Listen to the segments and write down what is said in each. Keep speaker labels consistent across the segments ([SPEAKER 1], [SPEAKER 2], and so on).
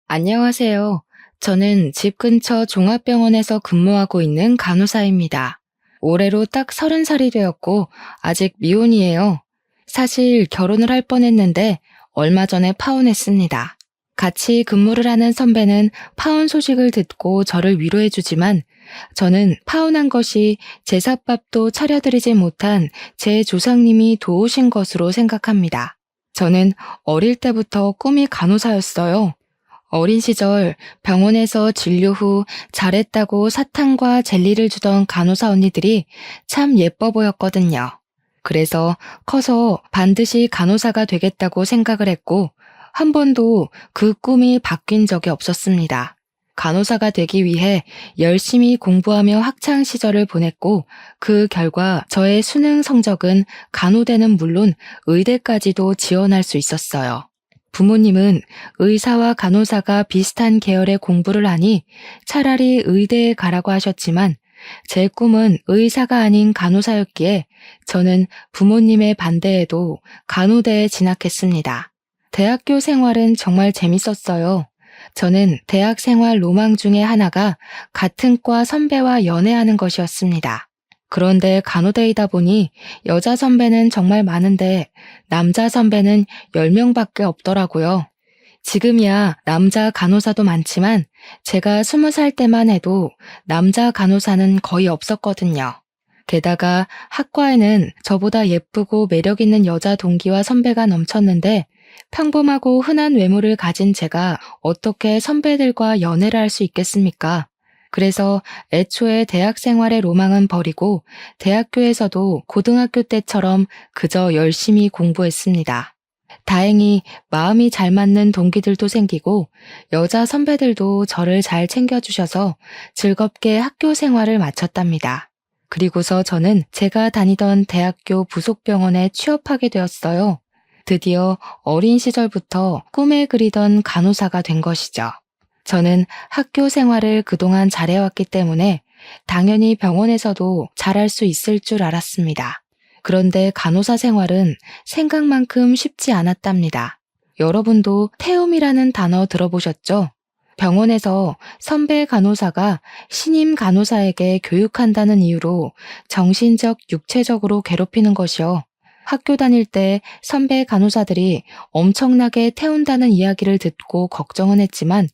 [SPEAKER 1] 안녕하세요. 저는 집 근처 종합병원에서 근무하고 있는 간호사입니다. 올해로 딱 30살이 되었고 아직 미혼이에요. 사실 결혼을 할 뻔했는데 얼마 전에 파혼했습니다. 같이 근무를 하는 선배는 파혼 소식을 듣고 저를 위로해주지만 저는 파혼한 것이 제삿밥도 차려드리지 못한 제 조상님이 도우신 것으로 생각합니다. 저는 어릴 때부터 꿈이 간호사였어요. 어린 시절 병원에서 진료 후 잘했다고 사탕과 젤리를 주던 간호사 언니들이 참 예뻐 보였거든요. 그래서 커서 반드시 간호사가 되겠다고 생각을 했고, 한 번도 그 꿈이 바뀐 적이 없었습니다. 간호사가 되기 위해 열심히 공부하며 학창 시절을 보냈고, 그 결과 저의 수능 성적은 간호대는 물론 의대까지도 지원할 수 있었어요. 부모님은 의사와 간호사가 비슷한 계열의 공부를 하니 차라리 의대에 가라고 하셨지만 제 꿈은 의사가 아닌 간호사였기에 저는 부모님의 반대에도 간호대에 진학했습니다. 대학교 생활은 정말 재밌었어요. 저는 대학 생활 로망 중에 하나가 같은 과 선배와 연애하는 것이었습니다. 그런데 간호대이다 보니 여자 선배는 정말 많은데 남자 선배는 10명밖에 없더라고요. 지금이야 남자 간호사도 많지만 제가 20살 때만 해도 남자 간호사는 거의 없었거든요. 게다가 학과에는 저보다 예쁘고 매력 있는 여자 동기와 선배가 넘쳤는데 평범하고 흔한 외모를 가진 제가 어떻게 선배들과 연애를 할 수 있겠습니까? 그래서 애초에 대학 생활의 로망은 버리고 대학교에서도 고등학교 때처럼 그저 열심히 공부했습니다. 다행히 마음이 잘 맞는 동기들도 생기고 여자 선배들도 저를 잘 챙겨주셔서 즐겁게 학교 생활을 마쳤답니다. 그리고서 저는 제가 다니던 대학교 부속병원에 취업하게 되었어요. 드디어 어린 시절부터 꿈에 그리던 간호사가 된 것이죠. 저는 학교 생활을 그동안 잘해왔기 때문에 당연히 병원에서도 잘할 수 있을 줄 알았습니다. 그런데 간호사 생활은 생각만큼 쉽지 않았답니다. 여러분도 태움이라는 단어 들어보셨죠? 병원에서 선배 간호사가 신임 간호사에게 교육한다는 이유로 정신적, 육체적으로 괴롭히는 것이요. 학교 다닐 때 선배 간호사들이 엄청나게 태운다는 이야기를 듣고 걱정은 했지만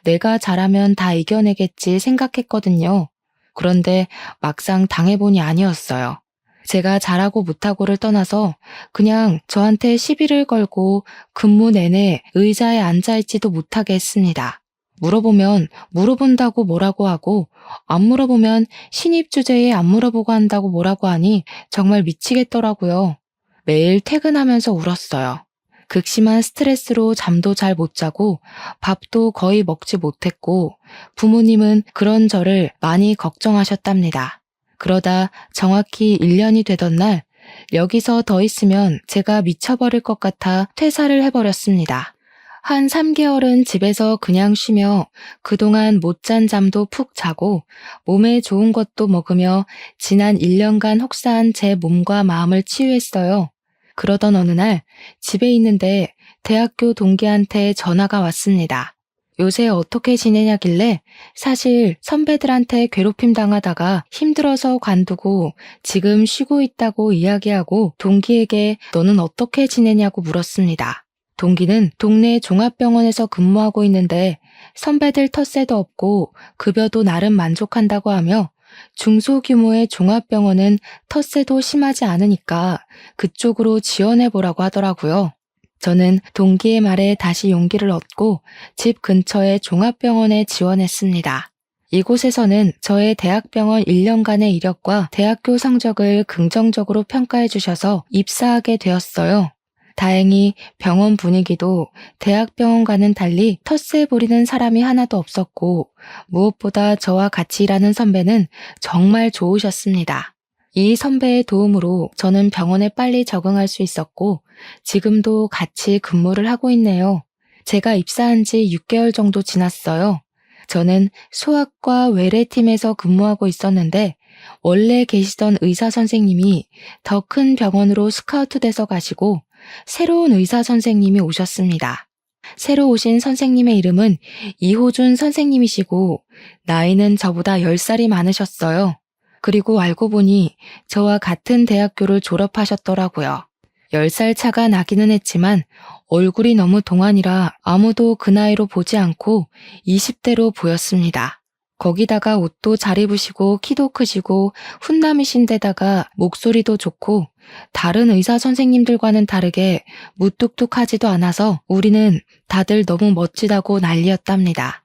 [SPEAKER 1] 내가 잘하면 다 이겨내겠지 생각했거든요. 그런데 막상 당해보니 아니었어요. 제가 잘하고 못하고를 떠나서 그냥 저한테 시비를 걸고 근무 내내 의자에 앉아있지도 못하게 했습니다. 물어보면 물어본다고 뭐라고 하고 안 물어보면 신입 주제에 안 물어보고 한다고 뭐라고 하니 정말 미치겠더라고요. 매일 퇴근하면서 울었어요. 극심한 스트레스로 잠도 잘 못 자고 밥도 거의 먹지 못했고 부모님은 그런 저를 많이 걱정하셨답니다. 그러다 정확히 1년이 되던 날 여기서 더 있으면 제가 미쳐버릴 것 같아 퇴사를 해버렸습니다. 한 3개월은 집에서 그냥 쉬며 그동안 못 잔 잠도 푹 자고 몸에 좋은 것도 먹으며 지난 1년간 혹사한 제 몸과 마음을 치유했어요. 그러던 어느 날 집에 있는데 대학교 동기한테 전화가 왔습니다. 요새 어떻게 지내냐길래 사실 선배들한테 괴롭힘 당하다가 힘들어서 관두고 지금 쉬고 있다고 이야기하고 동기에게 너는 어떻게 지내냐고 물었습니다. 동기는 동네 종합병원에서 근무하고 있는데 선배들 텃세도 없고 급여도 나름 만족한다고 하며 중소규모의 종합병원은 텃세도 심하지 않으니까 그쪽으로 지원해보라고 하더라고요. 저는 동기의 말에 다시 용기를 얻고 집 근처의 종합병원에 지원했습니다. 이곳에서는 저의 대학병원 1년간의 이력과 대학교 성적을 긍정적으로 평가해 주셔서 입사하게 되었어요. 다행히 병원 분위기도 대학병원과는 달리 텃세 부리는 사람이 하나도 없었고 무엇보다 저와 같이 일하는 선배는 정말 좋으셨습니다. 이 선배의 도움으로 저는 병원에 빨리 적응할 수 있었고 지금도 같이 근무를 하고 있네요. 제가 입사한 지 6개월 정도 지났어요. 저는 소아과 외래팀에서 근무하고 있었는데 원래 계시던 의사 선생님이 더 큰 병원으로 스카우트 돼서 가시고 새로운 의사 선생님이 오셨습니다. 새로 오신 선생님의 이름은 이호준 선생님이시고 나이는 저보다 10살이 많으셨어요. 그리고 알고 보니 저와 같은 대학교를 졸업하셨더라고요. 10살 차가 나기는 했지만 얼굴이 너무 동안이라 아무도 그 나이로 보지 않고 20대로 보였습니다. 거기다가 옷도 잘 입으시고 키도 크시고 훈남이신데다가 목소리도 좋고 다른 의사 선생님들과는 다르게 무뚝뚝하지도 않아서 우리는 다들 너무 멋지다고 난리였답니다.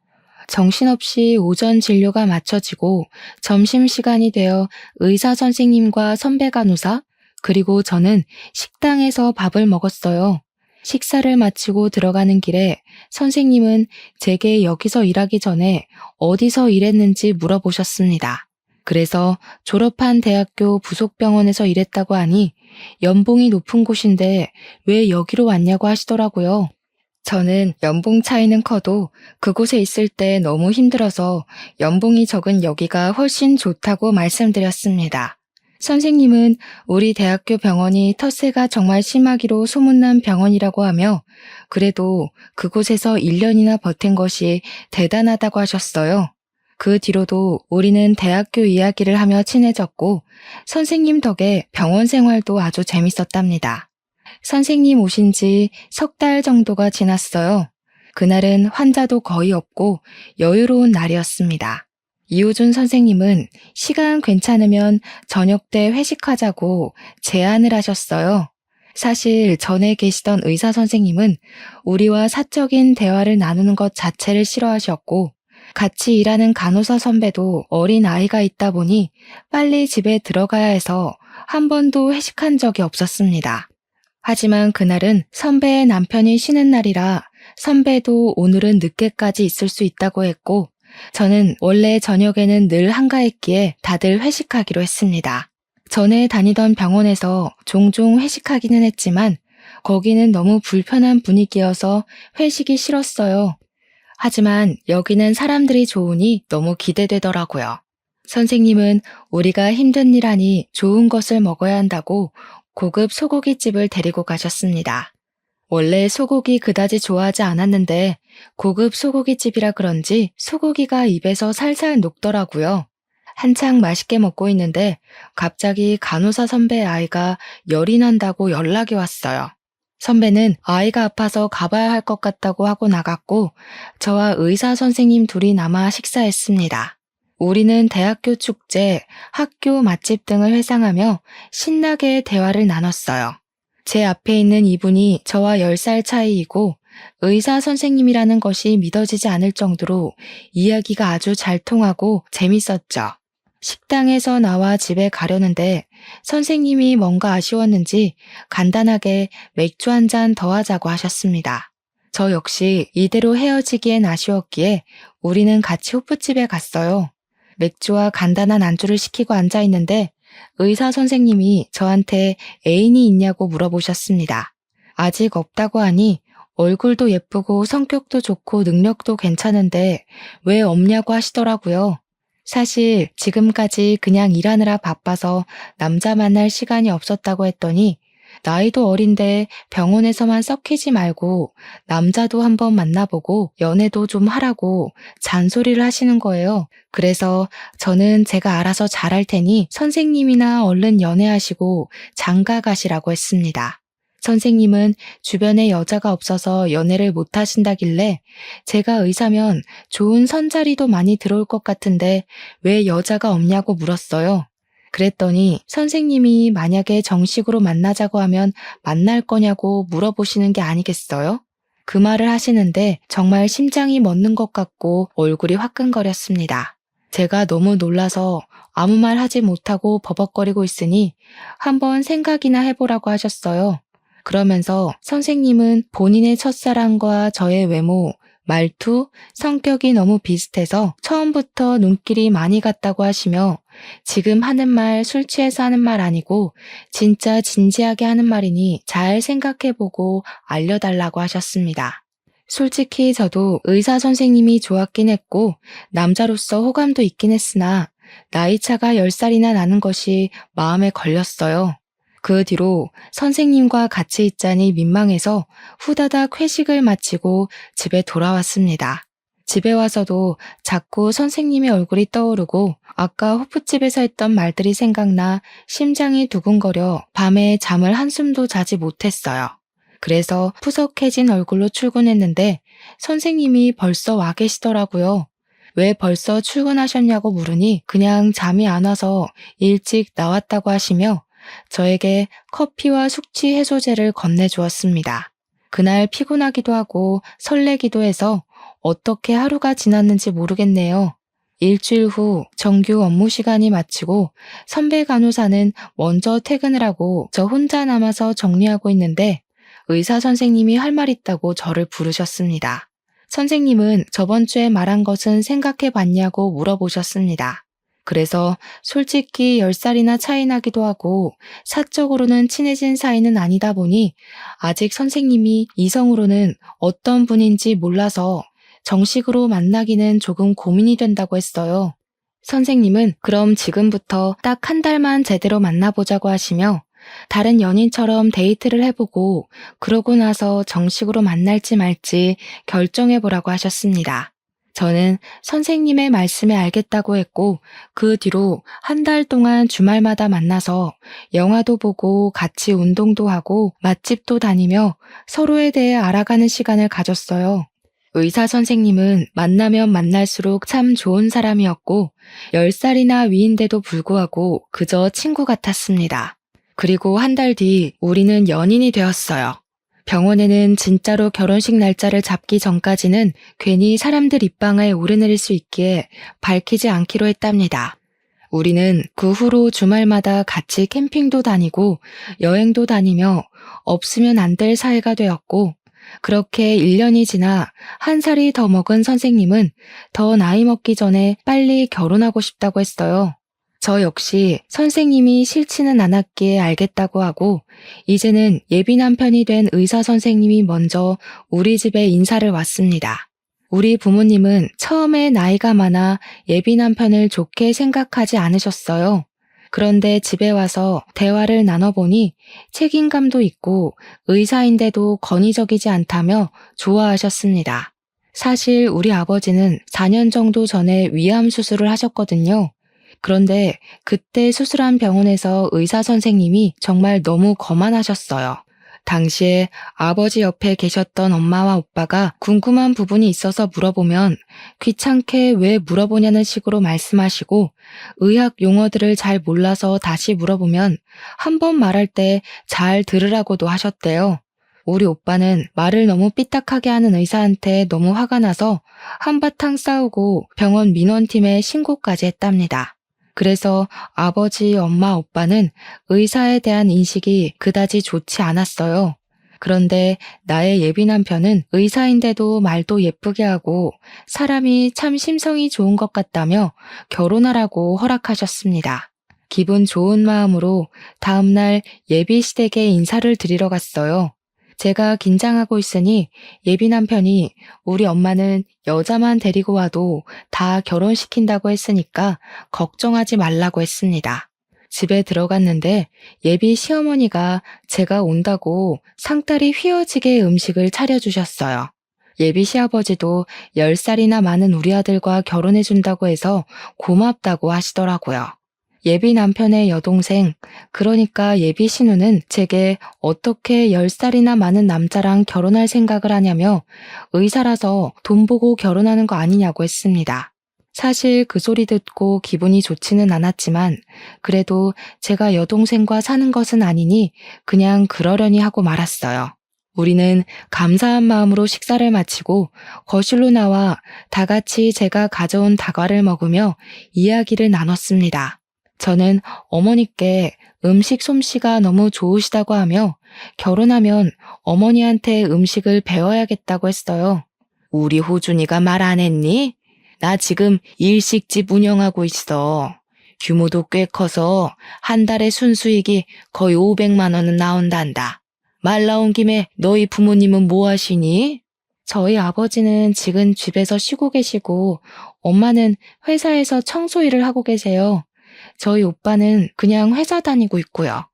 [SPEAKER 1] 정신없이 오전 진료가 마쳐지고 점심시간이 되어 의사 선생님과 선배 간호사 그리고 저는 식당에서 밥을 먹었어요. 식사를 마치고 들어가는 길에 선생님은 제게 여기서 일하기 전에 어디서 일했는지 물어보셨습니다. 그래서 졸업한 대학교 부속병원에서 일했다고 하니 연봉이 높은 곳인데 왜 여기로 왔냐고 하시더라고요. 저는 연봉 차이는 커도 그곳에 있을 때 너무 힘들어서 연봉이 적은 여기가 훨씬 좋다고 말씀드렸습니다. 선생님은 우리 대학교 병원이 텃세가 정말 심하기로 소문난 병원이라고 하며 그래도 그곳에서 1년이나 버틴 것이 대단하다고 하셨어요. 그 뒤로도 우리는 대학교 이야기를 하며 친해졌고 선생님 덕에 병원 생활도 아주 재밌었답니다. 선생님 오신 지 3달 정도가 지났어요. 그날은 환자도 거의 없고 여유로운 날이었습니다. 이호준 선생님은 시간 괜찮으면 저녁 때 회식하자고 제안을 하셨어요. 사실 전에 계시던 의사 선생님은 우리와 사적인 대화를 나누는 것 자체를 싫어하셨고 같이 일하는 간호사 선배도 어린 아이가 있다 보니 빨리 집에 들어가야 해서 한 번도 회식한 적이 없었습니다. 하지만 그날은 선배의 남편이 쉬는 날이라 선배도 오늘은 늦게까지 있을 수 있다고 했고 저는 원래 저녁에는 늘 한가했기에 다들 회식하기로 했습니다. 전에 다니던 병원에서 종종 회식하기는 했지만 거기는 너무 불편한 분위기여서 회식이 싫었어요. 하지만 여기는 사람들이 좋으니 너무 기대되더라고요. 선생님은 우리가 힘든 일 하니 좋은 것을 먹어야 한다고 고급 소고기집을 데리고 가셨습니다. 원래 소고기 그다지 좋아하지 않았는데 고급 소고기집이라 그런지 소고기가 입에서 살살 녹더라고요. 한창 맛있게 먹고 있는데 갑자기 간호사 선배의 아이가 열이 난다고 연락이 왔어요. 선배는 아이가 아파서 가봐야 할 것 같다고 하고 나갔고 저와 의사 선생님 둘이 남아 식사했습니다. 우리는 대학교 축제, 학교 맛집 등을 회상하며 신나게 대화를 나눴어요. 제 앞에 있는 이분이 저와 10살 차이이고 의사 선생님이라는 것이 믿어지지 않을 정도로 이야기가 아주 잘 통하고 재밌었죠. 식당에서 나와 집에 가려는데 선생님이 뭔가 아쉬웠는지 간단하게 맥주 한 잔 더 하자고 하셨습니다. 저 역시 이대로 헤어지기엔 아쉬웠기에 우리는 같이 호프집에 갔어요. 맥주와 간단한 안주를 시키고 앉아 있는데 의사 선생님이 저한테 애인이 있냐고 물어보셨습니다. 아직 없다고 하니 얼굴도 예쁘고 성격도 좋고 능력도 괜찮은데 왜 없냐고 하시더라고요. 사실 지금까지 그냥 일하느라 바빠서 남자 만날 시간이 없었다고 했더니 나이도 어린데 병원에서만 썩히지 말고 남자도 한번 만나보고 연애도 좀 하라고 잔소리를 하시는 거예요. 그래서 저는 제가 알아서 잘할 테니 선생님이나 얼른 연애하시고 장가 가시라고 했습니다. 선생님은 주변에 여자가 없어서 연애를 못 하신다길래 제가 의사면 좋은 선자리도 많이 들어올 것 같은데 왜 여자가 없냐고 물었어요. 그랬더니 선생님이 만약에 정식으로 만나자고 하면 만날 거냐고 물어보시는 게 아니겠어요? 그 말을 하시는데 정말 심장이 멎는 것 같고 얼굴이 화끈거렸습니다. 제가 너무 놀라서 아무 말 하지 못하고 버벅거리고 있으니 한번 생각이나 해보라고 하셨어요. 그러면서 선생님은 본인의 첫사랑과 저의 외모, 말투, 성격이 너무 비슷해서 처음부터 눈길이 많이 갔다고 하시며 지금 하는 말 술 취해서 하는 말 아니고 진짜 진지하게 하는 말이니 잘 생각해보고 알려달라고 하셨습니다. 솔직히 저도 의사 선생님이 좋았긴 했고 남자로서 호감도 있긴 했으나 나이 차가 10살이나 나는 것이 마음에 걸렸어요. 그 뒤로 선생님과 같이 있자니 민망해서 후다닥 회식을 마치고 집에 돌아왔습니다. 집에 와서도 자꾸 선생님의 얼굴이 떠오르고 아까 호프집에서 했던 말들이 생각나 심장이 두근거려 밤에 잠을 한숨도 자지 못했어요. 그래서 푸석해진 얼굴로 출근했는데 선생님이 벌써 와 계시더라고요. 왜 벌써 출근하셨냐고 물으니 그냥 잠이 안 와서 일찍 나왔다고 하시며 저에게 커피와 숙취 해소제를 건네주었습니다. 그날 피곤하기도 하고 설레기도 해서 어떻게 하루가 지났는지 모르겠네요. 일주일 후 정규 업무 시간이 마치고 선배 간호사는 먼저 퇴근을 하고 저 혼자 남아서 정리하고 있는데 의사 선생님이 할 말 있다고 저를 부르셨습니다. 선생님은 저번 주에 말한 것은 생각해 봤냐고 물어보셨습니다. 그래서 솔직히 10살이나 차이 나기도 하고 사적으로는 친해진 사이는 아니다 보니 아직 선생님이 이성으로는 어떤 분인지 몰라서 정식으로 만나기는 조금 고민이 된다고 했어요. 선생님은 그럼 지금부터 딱 한 달만 제대로 만나보자고 하시며 다른 연인처럼 데이트를 해보고 그러고 나서 정식으로 만날지 말지 결정해보라고 하셨습니다. 저는 선생님의 말씀에 알겠다고 했고 그 뒤로 한 달 동안 주말마다 만나서 영화도 보고 같이 운동도 하고 맛집도 다니며 서로에 대해 알아가는 시간을 가졌어요. 의사 선생님은 만나면 만날수록 참 좋은 사람이었고 10살이나 위인데도 불구하고 그저 친구 같았습니다. 그리고 한 달 뒤 우리는 연인이 되었어요. 병원에는 진짜로 결혼식 날짜를 잡기 전까지는 괜히 사람들 입방아에 오르내릴 수 있기에 밝히지 않기로 했답니다. 우리는 그 후로 주말마다 같이 캠핑도 다니고 여행도 다니며 없으면 안 될 사이가 되었고 그렇게 1년이 지나 한 살이 더 먹은 선생님은 더 나이 먹기 전에 빨리 결혼하고 싶다고 했어요. 저 역시 선생님이 싫지는 않았기에 알겠다고 하고 이제는 예비 남편이 된 의사 선생님이 먼저 우리 집에 인사를 왔습니다. 우리 부모님은 처음에 나이가 많아 예비 남편을 좋게 생각하지 않으셨어요. 그런데 집에 와서 대화를 나눠보니 책임감도 있고 의사인데도 권위적이지 않다며 좋아하셨습니다. 사실 우리 아버지는 4년 정도 전에 위암 수술을 하셨거든요. 그런데 그때 수술한 병원에서 의사 선생님이 정말 너무 거만하셨어요. 당시에 아버지 옆에 계셨던 엄마와 오빠가 궁금한 부분이 있어서 물어보면 귀찮게 왜 물어보냐는 식으로 말씀하시고 의학 용어들을 잘 몰라서 다시 물어보면 한 번 말할 때 잘 들으라고도 하셨대요. 우리 오빠는 말을 너무 삐딱하게 하는 의사한테 너무 화가 나서 한바탕 싸우고 병원 민원팀에 신고까지 했답니다. 그래서 아버지, 엄마, 오빠는 의사에 대한 인식이 그다지 좋지 않았어요. 그런데 나의 예비 남편은 의사인데도 말도 예쁘게 하고 사람이 참 심성이 좋은 것 같다며 결혼하라고 허락하셨습니다. 기분 좋은 마음으로 다음날 예비 시댁에 인사를 드리러 갔어요. 제가 긴장하고 있으니 예비 남편이 우리 엄마는 여자만 데리고 와도 다 결혼시킨다고 했으니까 걱정하지 말라고 했습니다. 집에 들어갔는데 예비 시어머니가 제가 온다고 상다리 휘어지게 음식을 차려주셨어요. 예비 시아버지도 10살이나 많은 우리 아들과 결혼해준다고 해서 고맙다고 하시더라고요. 예비 남편의 여동생, 그러니까 예비 신우는 제게 어떻게 10살이나 많은 남자랑 결혼할 생각을 하냐며 의사라서 돈 보고 결혼하는 거 아니냐고 했습니다. 사실 그 소리 듣고 기분이 좋지는 않았지만 그래도 제가 여동생과 사는 것은 아니니 그냥 그러려니 하고 말았어요. 우리는 감사한 마음으로 식사를 마치고 거실로 나와 다 같이 제가 가져온 다과를 먹으며 이야기를 나눴습니다. 저는 어머니께 음식 솜씨가 너무 좋으시다고 하며 결혼하면 어머니한테 음식을 배워야겠다고 했어요. 우리 호준이가 말 안 했니? 나 지금 일식집 운영하고 있어. 규모도 꽤 커서 한 달에 순수익이 거의 500만 원은 나온단다. 말 나온 김에 너희 부모님은 뭐 하시니? 저희 아버지는 지금 집에서 쉬고 계시고 엄마는 회사에서 청소 일을 하고 계세요. 저희 오빠는 그냥 회사 다니고 있고요.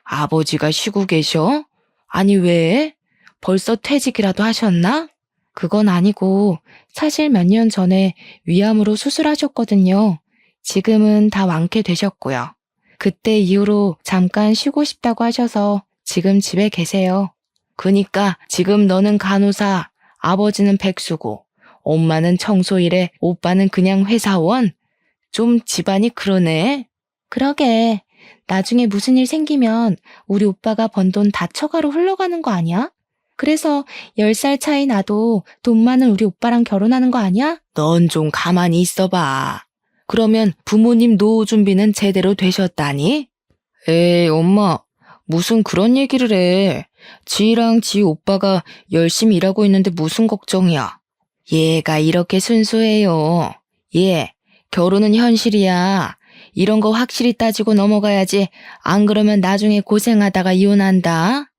[SPEAKER 1] 아버지가 쉬고 계셔? 아니 왜? 벌써 퇴직이라도 하셨나? 그건 아니고 사실 몇 년 전에 위암으로 수술하셨거든요. 지금은 다 완쾌되셨고요. 그때 이후로 잠깐 쉬고 싶다고 하셔서 지금 집에 계세요. 그니까 지금 너는 간호사, 아버지는 백수고, 엄마는 청소일에 오빠는 그냥 회사원? 좀 집안이 그러네. 그러게. 나중에 무슨 일 생기면 우리 오빠가 번 돈 다 처가로 흘러가는 거 아니야? 그래서 10살 차이 나도 돈 많은 우리 오빠랑 결혼하는 거 아니야? 넌 좀 가만히 있어봐. 그러면 부모님 노후 준비는 제대로 되셨다니? 에이, 엄마, 무슨 그런 얘기를 해. 지희랑 지희 오빠가 열심히 일하고 있는데 무슨 걱정이야. 얘가 이렇게 순수해요. 얘, 결혼은 현실이야. 이런 거 확실히 따지고 넘어가야지. 안 그러면 나중에 고생하다가 이혼한다.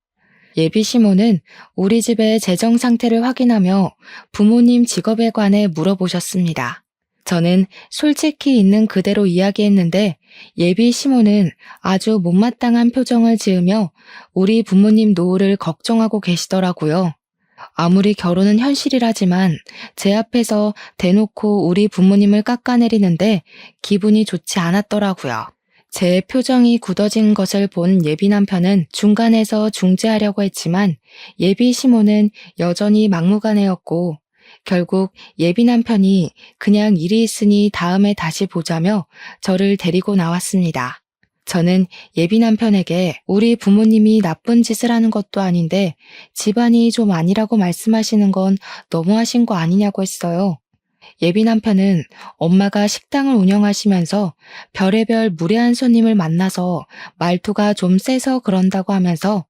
[SPEAKER 1] 예비 시모는 우리 집의 재정 상태를 확인하며 부모님 직업에 관해 물어보셨습니다. 저는 솔직히 있는 그대로 이야기했는데 예비 시모는 아주 못마땅한 표정을 지으며 우리 부모님 노후를 걱정하고 계시더라고요. 아무리 결혼은 현실이라지만 제 앞에서 대놓고 우리 부모님을 깎아내리는데 기분이 좋지 않았더라고요. 제 표정이 굳어진 것을 본 예비 남편은 중간에서 중재하려고 했지만 예비 시모는 여전히 막무가내였고 결국 예비 남편이 그냥 일이 있으니 다음에 다시 보자며 저를 데리고 나왔습니다. 저는 예비 남편에게 우리 부모님이 나쁜 짓을 하는 것도 아닌데 집안이 좀 아니라고 말씀하시는 건 너무하신 거 아니냐고 했어요. 예비 남편은 엄마가 식당을 운영하시면서 별의별 무례한 손님을 만나서 말투가 좀 세서 그런다고 하면서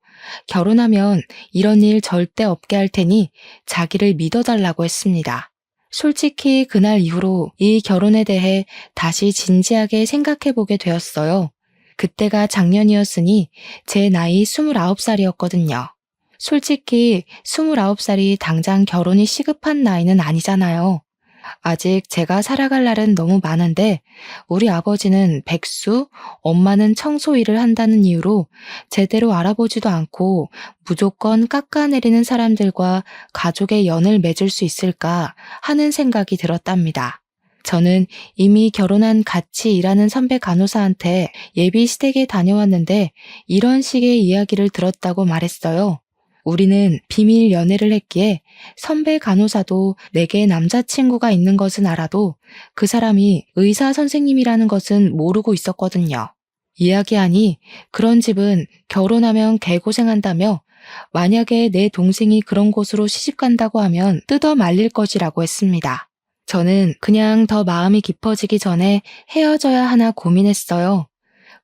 [SPEAKER 1] 결혼하면 이런 일 절대 없게 할 테니 자기를 믿어달라고 했습니다. 솔직히 그날 이후로 이 결혼에 대해 다시 진지하게 생각해보게 되었어요. 그때가 작년이었으니 제 나이 29살이었거든요. 솔직히 29살이 당장 결혼이 시급한 나이는 아니잖아요. 아직 제가 살아갈 날은 너무 많은데 우리 아버지는 백수, 엄마는 청소 일을 한다는 이유로 제대로 알아보지도 않고 무조건 깎아내리는 사람들과 가족의 연을 맺을 수 있을까 하는 생각이 들었답니다. 저는 이미 결혼한 같이 일하는 선배 간호사한테 예비 시댁에 다녀왔는데 이런 식의 이야기를 들었다고 말했어요. 우리는 비밀 연애를 했기에 선배 간호사도 내게 남자친구가 있는 것은 알아도 그 사람이 의사 선생님이라는 것은 모르고 있었거든요. 이야기하니 그런 집은 결혼하면 개고생한다며 만약에 내 동생이 그런 곳으로 시집간다고 하면 뜯어 말릴 것이라고 했습니다. 저는 그냥 더 마음이 깊어지기 전에 헤어져야 하나 고민했어요.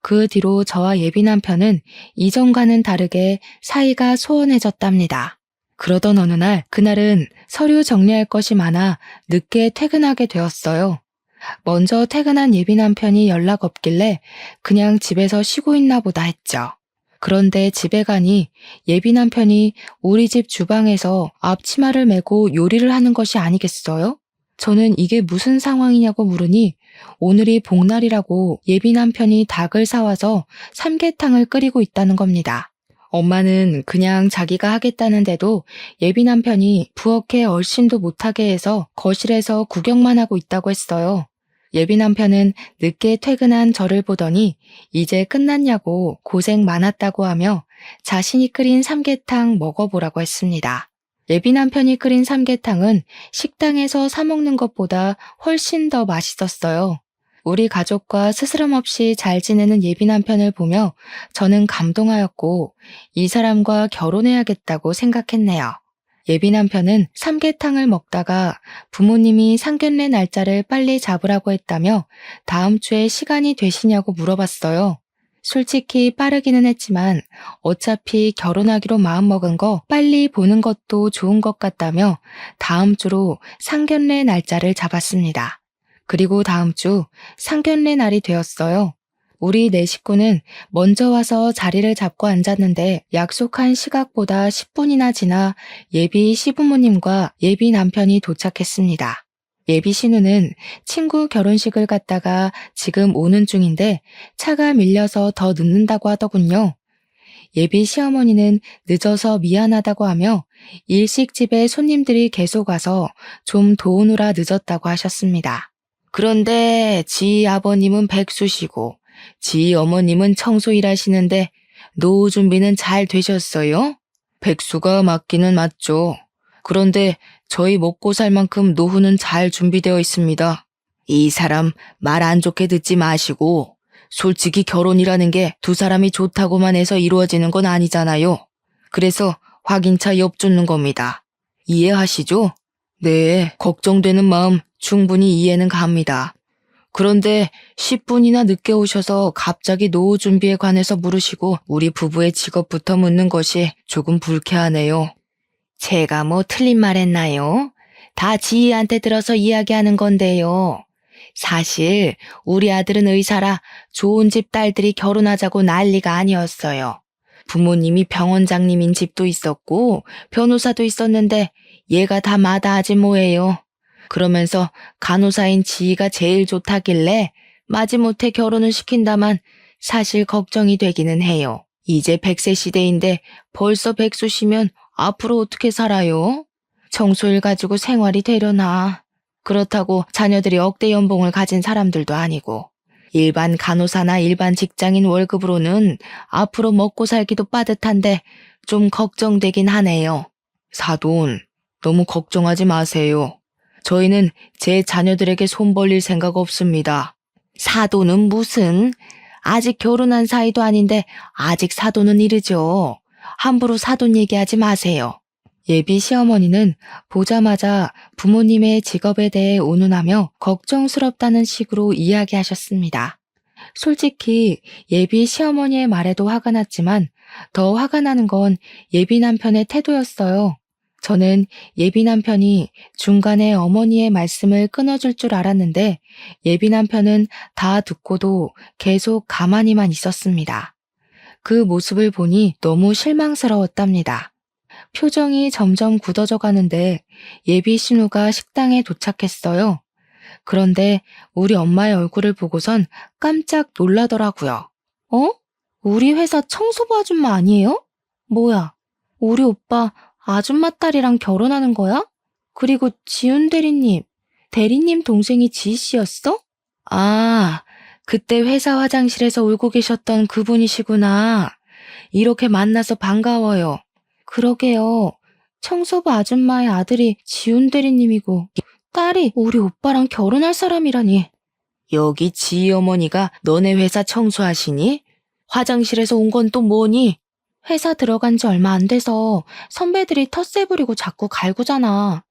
[SPEAKER 1] 그 뒤로 저와 예비 남편은 이전과는 다르게 사이가 소원해졌답니다. 그러던 어느 날, 그날은 서류 정리할 것이 많아 늦게 퇴근하게 되었어요. 먼저 퇴근한 예비 남편이 연락 없길래 그냥 집에서 쉬고 있나 보다 했죠. 그런데 집에 가니 예비 남편이 우리 집 주방에서 앞치마를 메고 요리를 하는 것이 아니겠어요? 저는 이게 무슨 상황이냐고 물으니 오늘이 복날이라고 예비 남편이 닭을 사와서 삼계탕을 끓이고 있다는 겁니다. 엄마는 그냥 자기가 하겠다는데도 예비 남편이 부엌에 얼씬도 못하게 해서 거실에서 구경만 하고 있다고 했어요. 예비 남편은 늦게 퇴근한 저를 보더니 이제 끝났냐고 고생 많았다고 하며 자신이 끓인 삼계탕 먹어보라고 했습니다. 예비 남편이 끓인 삼계탕은 식당에서 사 먹는 것보다 훨씬 더 맛있었어요. 우리 가족과 스스럼 없이 잘 지내는 예비 남편을 보며 저는 감동하였고 이 사람과 결혼해야겠다고 생각했네요. 예비 남편은 삼계탕을 먹다가 부모님이 상견례 날짜를 빨리 잡으라고 했다며 다음 주에 시간이 되시냐고 물어봤어요. 솔직히 빠르기는 했지만 어차피 결혼하기로 마음먹은 거 빨리 보는 것도 좋은 것 같다며 다음 주로 상견례 날짜를 잡았습니다. 그리고 다음 주 상견례 날이 되었어요. 우리 네 식구는 먼저 와서 자리를 잡고 앉았는데 약속한 시각보다 10분이나 지나 예비 시부모님과 예비 남편이 도착했습니다. 예비 신우는 친구 결혼식을 갔다가 지금 오는 중인데 차가 밀려서 더 늦는다고 하더군요. 예비 시어머니는 늦어서 미안하다고 하며 일식집에 손님들이 계속 와서 좀 도우느라 늦었다고 하셨습니다. 그런데 지 아버님은 백수시고 지 어머님은 청소 일하시는데 노후 준비는 잘 되셨어요? 백수가 맞기는 맞죠. 그런데 저희 먹고 살 만큼 노후는 잘 준비되어 있습니다. 이 사람 말 안 좋게 듣지 마시고 솔직히 결혼이라는 게 두 사람이 좋다고만 해서 이루어지는 건 아니잖아요. 그래서 확인차 엿주는 겁니다. 이해하시죠? 네, 걱정되는 마음 충분히 이해는 갑니다. 그런데 10분이나 늦게 오셔서 갑자기 노후 준비에 관해서 물으시고 우리 부부의 직업부터 묻는 것이 조금 불쾌하네요. 제가 뭐 틀린 말 했나요? 다 지희한테 들어서 이야기하는 건데요. 사실 우리 아들은 의사라 좋은 집 딸들이 결혼하자고 난리가 아니었어요. 부모님이 병원장님인 집도 있었고 변호사도 있었는데 얘가 다 마다하지 뭐예요. 그러면서 간호사인 지희가 제일 좋다길래 마지못해 결혼을 시킨다만 사실 걱정이 되기는 해요. 이제 100세 시대인데 벌써 백수시면 앞으로 어떻게 살아요? 청소일 가지고 생활이 되려나. 그렇다고 자녀들이 억대 연봉을 가진 사람들도 아니고 일반 간호사나 일반 직장인 월급으로는 앞으로 먹고 살기도 빠듯한데 좀 걱정되긴 하네요. 사돈, 너무 걱정하지 마세요. 저희는 제 자녀들에게 손 벌릴 생각 없습니다. 사돈은 무슨? 아직 결혼한 사이도 아닌데 아직 사돈은 이르죠. 함부로 사돈 얘기하지 마세요. 예비 시어머니는 보자마자 부모님의 직업에 대해 온운하며 걱정스럽다는 식으로 이야기하셨습니다. 솔직히 예비 시어머니의 말에도 화가 났지만 더 화가 나는 건 예비 남편의 태도였어요. 저는 예비 남편이 중간에 어머니의 말씀을 끊어줄 줄 알았는데 예비 남편은 다 듣고도 계속 가만히만 있었습니다. 그 모습을 보니 너무 실망스러웠답니다. 표정이 점점 굳어져 가는데 예비 신우가 식당에 도착했어요. 그런데 우리 엄마의 얼굴을 보고선 깜짝 놀라더라고요. 어? 우리 회사 청소부 아줌마 아니에요? 뭐야, 우리 오빠 아줌마 딸이랑 결혼하는 거야? 그리고 지훈 대리님 동생이 지희 씨였어? 아, 그때 회사 화장실에서 울고 계셨던 그분이시구나. 이렇게 만나서 반가워요. 그러게요. 청소부 아줌마의 아들이 지훈 대리님이고 딸이 우리 오빠랑 결혼할 사람이라니. 여기 지희 어머니가 너네 회사 청소하시니? 화장실에서 온 건 또 뭐니? 회사 들어간 지 얼마 안 돼서 선배들이 텃세 부리고 자꾸 갈구잖아.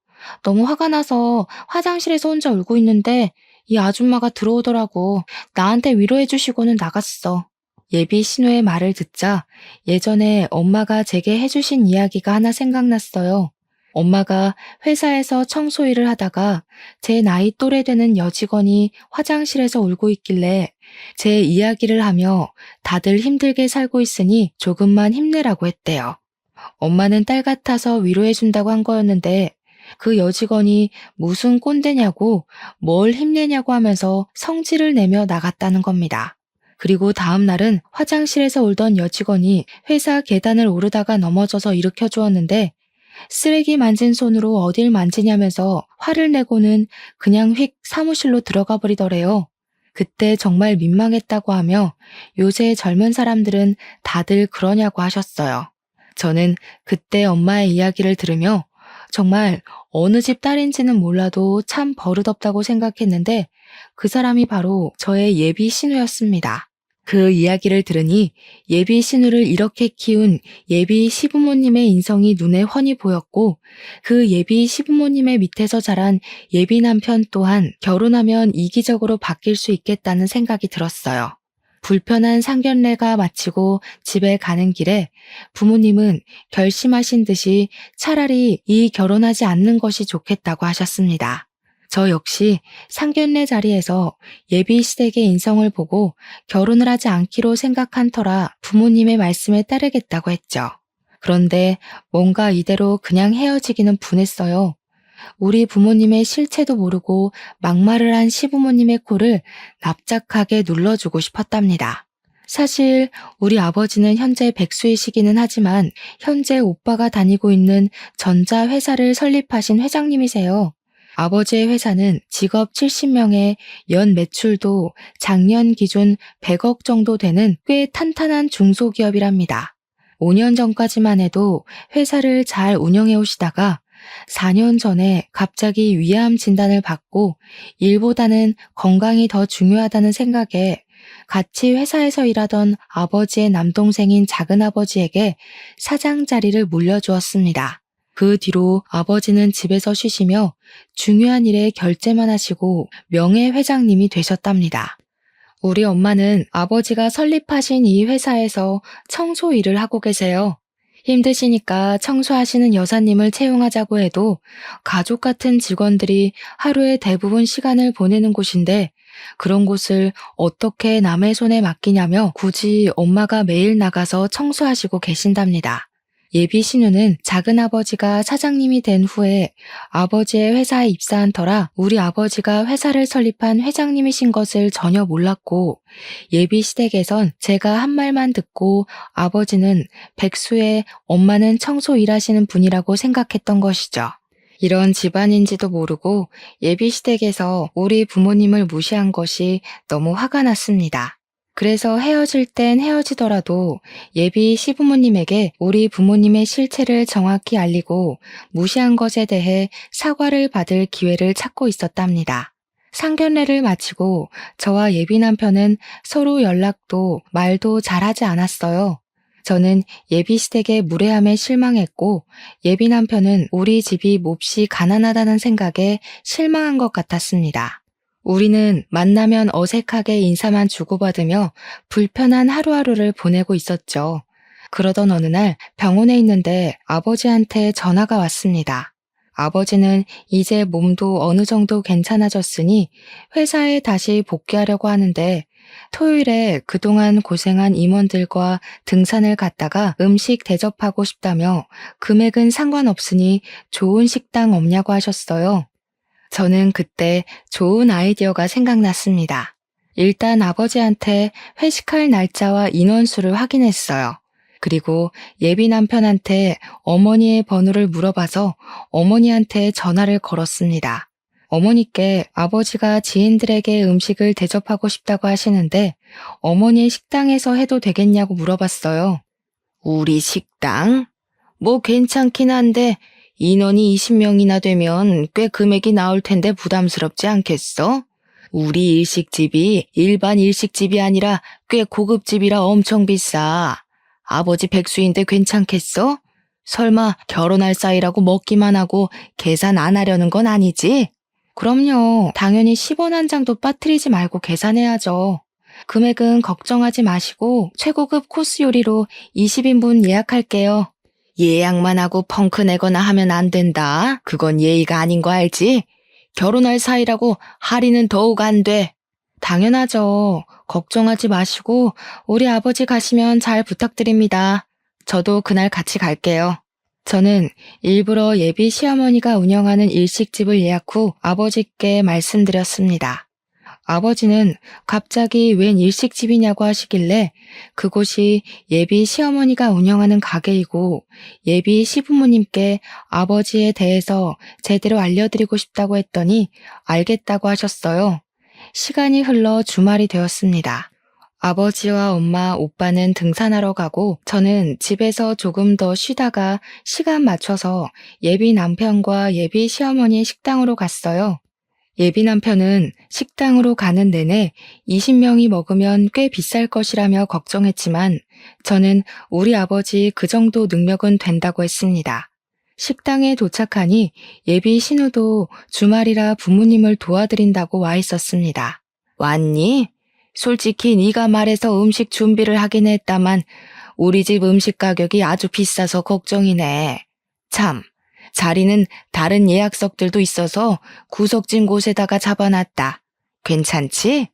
[SPEAKER 1] 너무 화가 나서 화장실에서 혼자 울고 있는데 이 아줌마가 들어오더라고. 나한테 위로해 주시고는 나갔어. 예비 신우의 말을 듣자 예전에 엄마가 제게 해주신 이야기가 하나 생각났어요. 엄마가 회사에서 청소 일을 하다가 제 나이 또래 되는 여직원이 화장실에서 울고 있길래 제 이야기를 하며 다들 힘들게 살고 있으니 조금만 힘내라고 했대요. 엄마는 딸 같아서 위로해준다고 한 거였는데 그 여직원이 무슨 꼰대냐고 뭘 힘내냐고 하면서 성질을 내며 나갔다는 겁니다. 그리고 다음 날은 화장실에서 울던 여직원이 회사 계단을 오르다가 넘어져서 일으켜 주었는데 쓰레기 만진 손으로 어딜 만지냐면서 화를 내고는 그냥 휙 사무실로 들어가 버리더래요. 그때 정말 민망했다고 하며 요새 젊은 사람들은 다들 그러냐고 하셨어요. 저는 그때 엄마의 이야기를 들으며 정말 어느 집 딸인지는 몰라도 참 버릇없다고 생각했는데 그 사람이 바로 저의 예비 신우였습니다. 그 이야기를 들으니 예비 신우를 이렇게 키운 예비 시부모님의 인성이 눈에 훤히 보였고 그 예비 시부모님의 밑에서 자란 예비 남편 또한 결혼하면 이기적으로 바뀔 수 있겠다는 생각이 들었어요. 불편한 상견례가 마치고 집에 가는 길에 부모님은 결심하신 듯이 차라리 이 결혼하지 않는 것이 좋겠다고 하셨습니다. 저 역시 상견례 자리에서 예비 시댁의 인성을 보고 결혼을 하지 않기로 생각한 터라 부모님의 말씀에 따르겠다고 했죠. 그런데 뭔가 이대로 그냥 헤어지기는 분했어요. 우리 부모님의 실체도 모르고 막말을 한 시부모님의 코를 납작하게 눌러주고 싶었답니다. 사실 우리 아버지는 현재 백수이시기는 하지만 현재 오빠가 다니고 있는 전자회사를 설립하신 회장님이세요. 아버지의 회사는 직업 70명에 연 매출도 작년 기준 100억 정도 되는 꽤 탄탄한 중소기업이랍니다. 5년 전까지만 해도 회사를 잘 운영해 오시다가 4년 전에 갑자기 위암 진단을 받고 일보다는 건강이 더 중요하다는 생각에 같이 회사에서 일하던 아버지의 남동생인 작은아버지에게 사장 자리를 물려주었습니다. 그 뒤로 아버지는 집에서 쉬시며 중요한 일에 결제만 하시고 명예회장님이 되셨답니다. 우리 엄마는 아버지가 설립하신 이 회사에서 청소 일을 하고 계세요. 힘드시니까 청소하시는 여사님을 채용하자고 해도 가족 같은 직원들이 하루의 대부분 시간을 보내는 곳인데 그런 곳을 어떻게 남의 손에 맡기냐며 굳이 엄마가 매일 나가서 청소하시고 계신답니다. 예비 신우는 작은아버지가 사장님이 된 후에 아버지의 회사에 입사한 터라 우리 아버지가 회사를 설립한 회장님이신 것을 전혀 몰랐고 예비 시댁에선 제가 한 말만 듣고 아버지는 백수에 엄마는 청소 일하시는 분이라고 생각했던 것이죠. 이런 집안인지도 모르고 예비 시댁에서 우리 부모님을 무시한 것이 너무 화가 났습니다. 그래서 헤어질 땐 헤어지더라도 예비 시부모님에게 우리 부모님의 실체를 정확히 알리고 무시한 것에 대해 사과를 받을 기회를 찾고 있었답니다. 상견례를 마치고 저와 예비 남편은 서로 연락도 말도 잘하지 않았어요. 저는 예비 시댁의 무례함에 실망했고 예비 남편은 우리 집이 몹시 가난하다는 생각에 실망한 것 같았습니다. 우리는 만나면 어색하게 인사만 주고받으며 불편한 하루하루를 보내고 있었죠. 그러던 어느 날 병원에 있는데 아버지한테 전화가 왔습니다. 아버지는 이제 몸도 어느 정도 괜찮아졌으니 회사에 다시 복귀하려고 하는데 토요일에 그동안 고생한 임원들과 등산을 갔다가 음식 대접하고 싶다며 금액은 상관없으니 좋은 식당 없냐고 하셨어요. 저는 그때 좋은 아이디어가 생각났습니다. 일단 아버지한테 회식할 날짜와 인원수를 확인했어요. 그리고 예비 남편한테 어머니의 번호를 물어봐서 어머니한테 전화를 걸었습니다. 어머니께 아버지가 지인들에게 음식을 대접하고 싶다고 하시는데 어머니의 식당에서 해도 되겠냐고 물어봤어요. 우리 식당? 뭐 괜찮긴 한데 인원이 20명이나 되면 꽤 금액이 나올 텐데 부담스럽지 않겠어? 우리 일식집이 일반 일식집이 아니라 꽤 고급집이라 엄청 비싸. 아버지 백수인데 괜찮겠어? 설마 결혼할 사이라고 먹기만 하고 계산 안 하려는 건 아니지? 그럼요. 당연히 10원 한 장도 빠뜨리지 말고 계산해야죠. 금액은 걱정하지 마시고 최고급 코스 요리로 20인분 예약할게요. 예약만 하고 펑크 내거나 하면 안 된다. 그건 예의가 아닌 거 알지? 결혼할 사이라고 할인은 더욱 안 돼. 당연하죠. 걱정하지 마시고 우리 아버지 가시면 잘 부탁드립니다. 저도 그날 같이 갈게요. 저는 일부러 예비 시어머니가 운영하는 일식집을 예약 후 아버지께 말씀드렸습니다. 아버지는 갑자기 웬 일식집이냐고 하시길래 그곳이 예비 시어머니가 운영하는 가게이고 예비 시부모님께 아버지에 대해서 제대로 알려드리고 싶다고 했더니 알겠다고 하셨어요. 시간이 흘러 주말이 되었습니다. 아버지와 엄마, 오빠는 등산하러 가고 저는 집에서 조금 더 쉬다가 시간 맞춰서 예비 남편과 예비 시어머니 식당으로 갔어요. 예비 남편은 식당으로 가는 내내 20명이 먹으면 꽤 비쌀 것이라며 걱정했지만 저는 우리 아버지 그 정도 능력은 된다고 했습니다. 식당에 도착하니 예비 신우도 주말이라 부모님을 도와드린다고 와 있었습니다. 왔니? 솔직히 네가 말해서 음식 준비를 하긴 했다만 우리 집 음식 가격이 아주 비싸서 걱정이네. 참. 자리는 다른 예약석들도 있어서 구석진 곳에다가 잡아놨다. 괜찮지?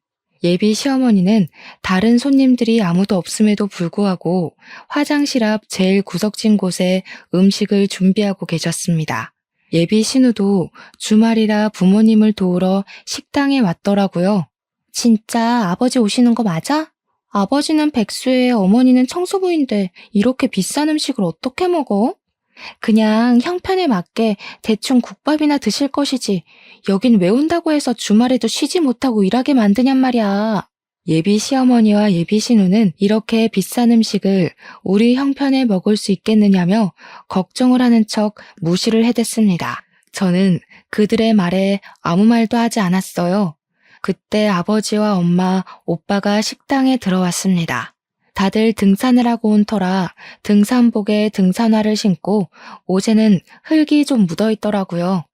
[SPEAKER 1] 예비 시어머니는 다른 손님들이 아무도 없음에도 불구하고 화장실 앞 제일 구석진 곳에 음식을 준비하고 계셨습니다. 예비 신우도 주말이라 부모님을 도우러 식당에 왔더라고요. 진짜 아버지 오시는 거 맞아? 아버지는 백수에 어머니는 청소부인데 이렇게 비싼 음식을 어떻게 먹어? 그냥 형편에 맞게 대충 국밥이나 드실 것이지. 여긴 왜 온다고 해서 주말에도 쉬지 못하고 일하게 만드냔 말이야. 예비 시어머니와 예비 신우는 이렇게 비싼 음식을 우리 형편에 먹을 수 있겠느냐며 걱정을 하는 척 무시를 해댔습니다. 저는 그들의 말에 아무 말도 하지 않았어요. 그때 아버지와 엄마, 오빠가 식당에 들어왔습니다. 다들 등산을 하고 온 터라 등산복에 등산화를 신고 옷에는 흙이 좀 묻어 있더라고요.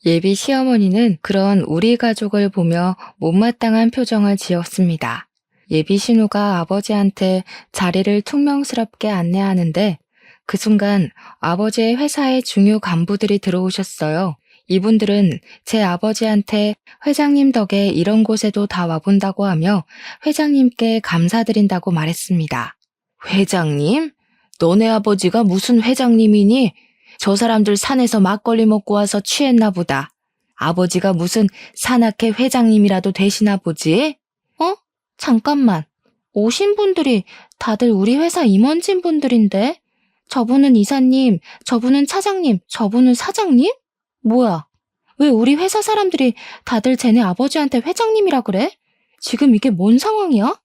[SPEAKER 1] 예비 시어머니는 그런 우리 가족을 보며 못마땅한 표정을 지었습니다. 예비 신우가 아버지한테 자리를 퉁명스럽게 안내하는데 그 순간 아버지의 회사의 중요 간부들이 들어오셨어요. 이분들은 제 아버지한테 회장님 덕에 이런 곳에도 다 와본다고 하며 회장님께 감사드린다고 말했습니다. 회장님? 너네 아버지가 무슨 회장님이니? 저 사람들 산에서 막걸리 먹고 와서 취했나 보다. 아버지가 무슨 산악회 회장님이라도 되시나 보지? 어? 잠깐만. 오신 분들이 다들 우리 회사 임원진 분들인데? 저분은 이사님, 저분은 차장님, 저분은 사장님? 뭐야? 왜 우리 회사 사람들이 다들 쟤네 아버지한테 회장님이라 그래? 지금 이게 뭔 상황이야?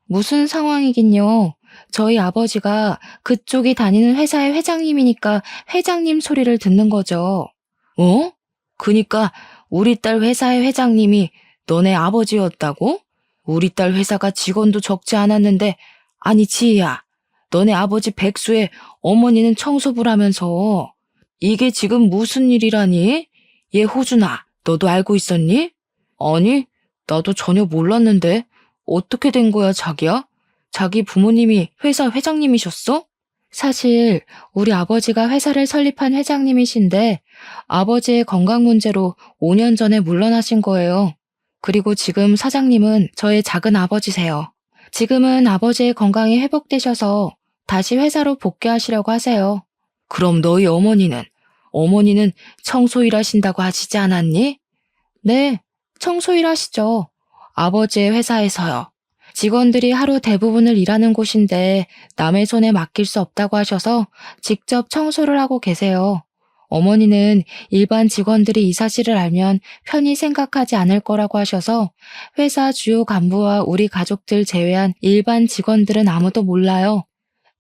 [SPEAKER 1] 무슨 상황이긴요. 저희 아버지가 그쪽이 다니는 회사의 회장님이니까 회장님 소리를 듣는 거죠. 어? 그니까 우리 딸 회사의 회장님이 너네 아버지였다고? 우리 딸 회사가 직원도 적지 않았는데, 아니 지희야, 너네 아버지 백수의 어머니는 청소부라면서 이게 지금 무슨 일이라니? 얘 호준아, 너도 알고 있었니? 아니, 나도 전혀 몰랐는데 어떻게 된 거야 자기야? 자기 부모님이 회사 회장님이셨어? 사실 우리 아버지가 회사를 설립한 회장님이신데 아버지의 건강 문제로 5년 전에 물러나신 거예요. 그리고 지금 사장님은 저의 작은 아버지세요. 지금은 아버지의 건강이 회복되셔서 다시 회사로 복귀하시려고 하세요. 그럼 너희 어머니는 청소일 하신다고 하시지 않았니? 네, 청소일 하시죠. 아버지의 회사에서요. 직원들이 하루 대부분을 일하는 곳인데 남의 손에 맡길 수 없다고 하셔서 직접 청소를 하고 계세요. 어머니는 일반 직원들이 이 사실을 알면 편히 생각하지 않을 거라고 하셔서 회사 주요 간부와 우리 가족들 제외한 일반 직원들은 아무도 몰라요.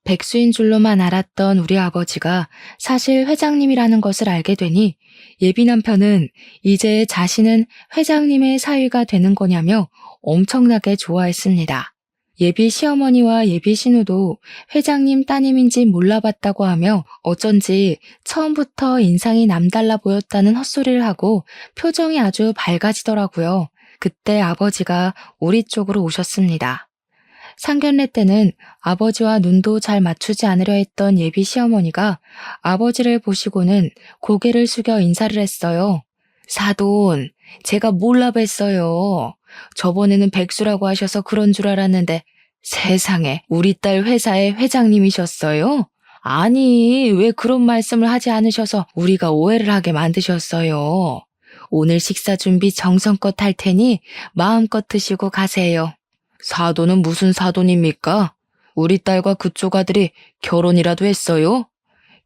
[SPEAKER 1] 백수인 줄로만 알았던 우리 아버지가 사실 회장님이라는 것을 알게 되니 예비 남편은 이제 자신은 회장님의 사위가 되는 거냐며 엄청나게 좋아했습니다. 예비 시어머니와 예비 신우도 회장님 따님인지 몰라봤다고 하며 어쩐지 처음부터 인상이 남달라 보였다는 헛소리를 하고 표정이 아주 밝아지더라고요. 그때 아버지가 우리 쪽으로 오셨습니다. 상견례 때는 아버지와 눈도 잘 맞추지 않으려 했던 예비 시어머니가 아버지를 보시고는 고개를 숙여 인사를 했어요. 사돈, 제가 몰라 뵀어요. 저번에는 백수라고 하셔서 그런 줄 알았는데 세상에 우리 딸 회사의 회장님이셨어요? 아니, 왜 그런 말씀을 하지 않으셔서 우리가 오해를 하게 만드셨어요. 오늘 식사 준비 정성껏 할 테니 마음껏 드시고 가세요. 사돈은 무슨 사돈입니까? 우리 딸과 그쪽 아들이 결혼이라도 했어요?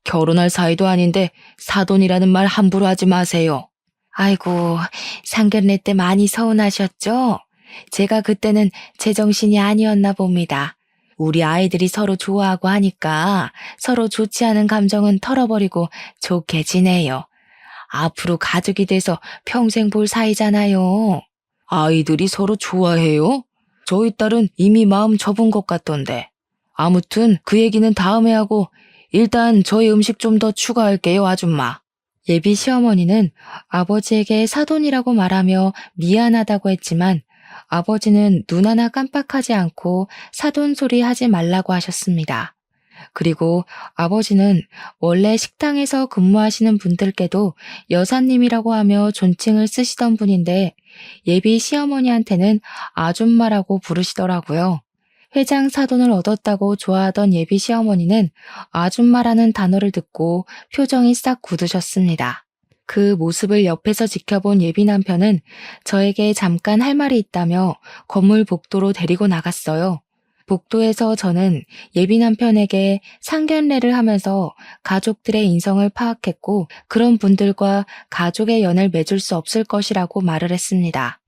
[SPEAKER 1] 결혼할 사이도 아닌데 사돈이라는 말 함부로 하지 마세요. 아이고, 상견례 때 많이 서운하셨죠? 제가 그때는 제정신이 아니었나 봅니다. 우리 아이들이 서로 좋아하고 하니까 서로 좋지 않은 감정은 털어버리고 좋게 지내요. 앞으로 가족이 돼서 평생 볼 사이잖아요. 아이들이 서로 좋아해요? 저희 딸은 이미 마음 접은 것 같던데. 아무튼 그 얘기는 다음에 하고 일단 저희 음식 좀 더 추가할게요, 아줌마. 예비 시어머니는 아버지에게 사돈이라고 말하며 미안하다고 했지만 아버지는 눈 하나 깜빡하지 않고 사돈 소리 하지 말라고 하셨습니다. 그리고 아버지는 원래 식당에서 근무하시는 분들께도 여사님이라고 하며 존칭을 쓰시던 분인데 예비 시어머니한테는 아줌마라고 부르시더라고요. 회장 사돈을 얻었다고 좋아하던 예비 시어머니는 아줌마라는 단어를 듣고 표정이 싹 굳으셨습니다. 그 모습을 옆에서 지켜본 예비 남편은 저에게 잠깐 할 말이 있다며 건물 복도로 데리고 나갔어요. 복도에서 저는 예비 남편에게 상견례를 하면서 가족들의 인성을 파악했고 그런 분들과 가족의 연을 맺을 수 없을 것이라고 말을 했습니다.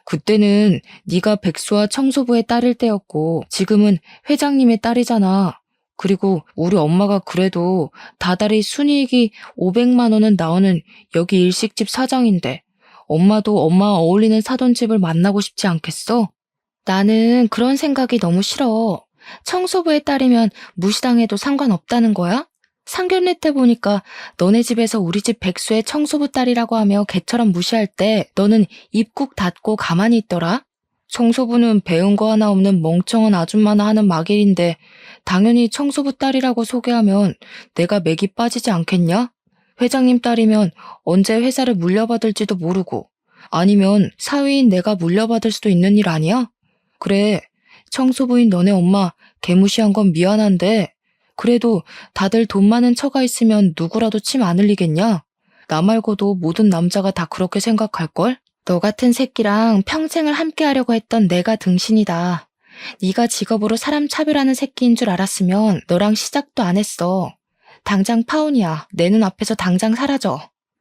[SPEAKER 1] 그때는 네가 백수와 청소부의 딸일 때였고 지금은 회장님의 딸이잖아. 그리고 우리 엄마가 그래도 다달이 순이익이 500만 원은 나오는 여기 일식집 사장인데 엄마도 엄마 어울리는 사돈집을 만나고 싶지 않겠어? 나는 그런 생각이 너무 싫어. 청소부의 딸이면 무시당해도 상관없다는 거야? 상견례 때 보니까 너네 집에서 우리 집 백수의 청소부 딸이라고 하며 개처럼 무시할 때 너는 입국 닫고 가만히 있더라? 청소부는 배운 거 하나 없는 멍청한 아줌마나 하는 막일인데 당연히 청소부 딸이라고 소개하면 내가 맥이 빠지지 않겠냐? 회장님 딸이면 언제 회사를 물려받을지도 모르고 아니면 사위인 내가 물려받을 수도 있는 일 아니야? 그래, 청소부인 너네 엄마 개무시한 건 미안한데 그래도 다들 돈 많은 처가 있으면 누구라도 침 안 흘리겠냐? 나 말고도 모든 남자가 다 그렇게 생각할걸? 너 같은 새끼랑 평생을 함께 하려고 했던 내가 등신이다. 네가 직업으로 사람 차별하는 새끼인 줄 알았으면 너랑 시작도 안 했어. 당장 파혼이야. 내 눈앞에서 당장 사라져.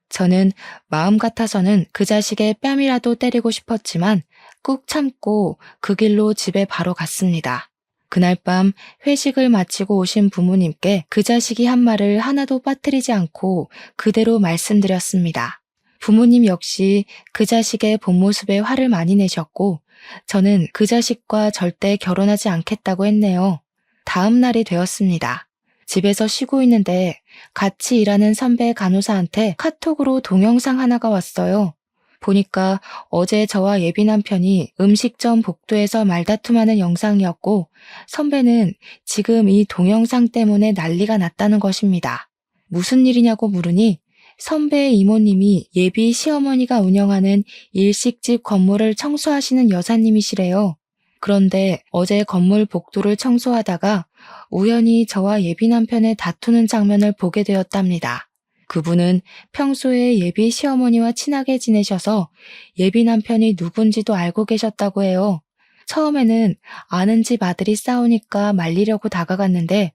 [SPEAKER 1] 저는 마음 같아서는 그 자식의 뺨이라도 때리고 싶었지만 꾹 참고 그 길로 집에 바로 갔습니다. 그날 밤 회식을 마치고 오신 부모님께 그 자식이 한 말을 하나도 빠뜨리지 않고 그대로 말씀드렸습니다. 부모님 역시 그 자식의 본 모습에 화를 많이 내셨고 저는 그 자식과 절대 결혼하지 않겠다고 했네요. 다음 날이 되었습니다. 집에서 쉬고 있는데 같이 일하는 선배 간호사한테 카톡으로 동영상 하나가 왔어요. 보니까 어제 저와 예비 남편이 음식점 복도에서 말다툼하는 영상이었고 선배는 지금 이 동영상 때문에 난리가 났다는 것입니다. 무슨 일이냐고 물으니 선배의 이모님이 예비 시어머니가 운영하는 일식집 건물을 청소하시는 여사님이시래요. 그런데 어제 건물 복도를 청소하다가 우연히 저와 예비 남편의 다투는 장면을 보게 되었답니다. 그분은 평소에 예비 시어머니와 친하게 지내셔서 예비 남편이 누군지도 알고 계셨다고 해요. 처음에는 아는 집 아들이 싸우니까 말리려고 다가갔는데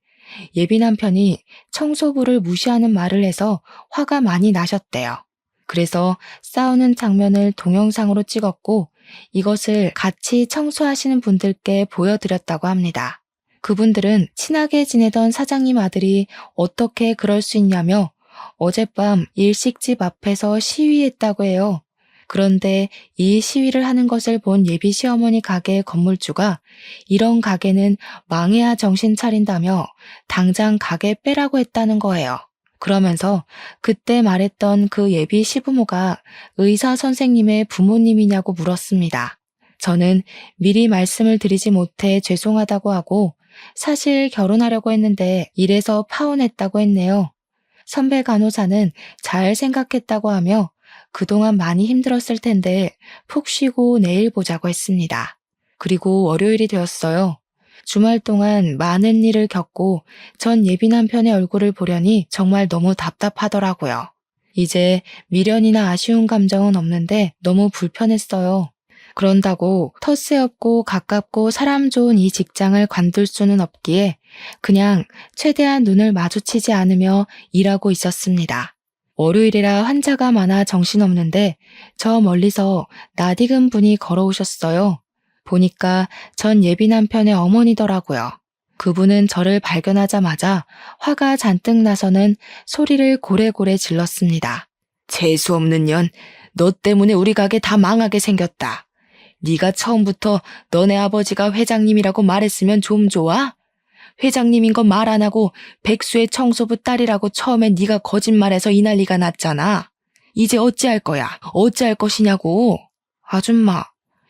[SPEAKER 1] 예비 남편이 청소부를 무시하는 말을 해서 화가 많이 나셨대요. 그래서 싸우는 장면을 동영상으로 찍었고 이것을 같이 청소하시는 분들께 보여드렸다고 합니다. 그분들은 친하게 지내던 사장님 아들이 어떻게 그럴 수 있냐며 어젯밤 일식집 앞에서 시위했다고 해요. 그런데 이 시위를 하는 것을 본 예비 시어머니 가게 건물주가 이런 가게는 망해야 정신 차린다며 당장 가게 빼라고 했다는 거예요. 그러면서 그때 말했던 그 예비 시부모가 의사 선생님의 부모님이냐고 물었습니다. 저는 미리 말씀을 드리지 못해 죄송하다고 하고 사실 결혼하려고 했는데 이래서 파혼했다고 했네요. 선배 간호사는 잘 생각했다고 하며 그동안 많이 힘들었을 텐데 푹 쉬고 내일 보자고 했습니다. 그리고 월요일이 되었어요. 주말 동안 많은 일을 겪고 전 예비 남편의 얼굴을 보려니 정말 너무 답답하더라고요. 이제 미련이나 아쉬운 감정은 없는데 너무 불편했어요. 그런다고 텃세 없고 가깝고 사람 좋은 이 직장을 관둘 수는 없기에 그냥 최대한 눈을 마주치지 않으며 일하고 있었습니다. 월요일이라 환자가 많아 정신없는데 저 멀리서 낯익은 분이 걸어오셨어요. 보니까 전 예비 남편의 어머니더라고요. 그분은 저를 발견하자마자 화가 잔뜩 나서는 소리를 고래고래 질렀습니다. 재수없는 년, 너 때문에 우리 가게 다 망하게 생겼다. 네가 처음부터 너네 아버지가 회장님이라고 말했으면 좀 좋아? 회장님인 건 말 안 하고 백수의 청소부 딸이라고 처음에 네가 거짓말해서 이 난리가 났잖아. 이제 어찌할 거야? 어찌할 것이냐고. 아줌마,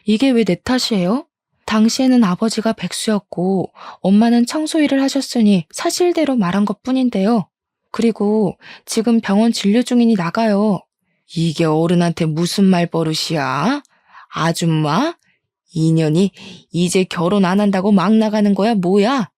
[SPEAKER 1] 이게 왜 내 탓이에요? 당시에는 아버지가 백수였고 엄마는 청소일을 하셨으니 사실대로 말한 것뿐인데요. 그리고 지금 병원 진료 중이니 나가요. 이게 어른한테 무슨 말버릇이야? 아줌마? 인연이 이제 결혼 안 한다고 막 나가는 거야 뭐야?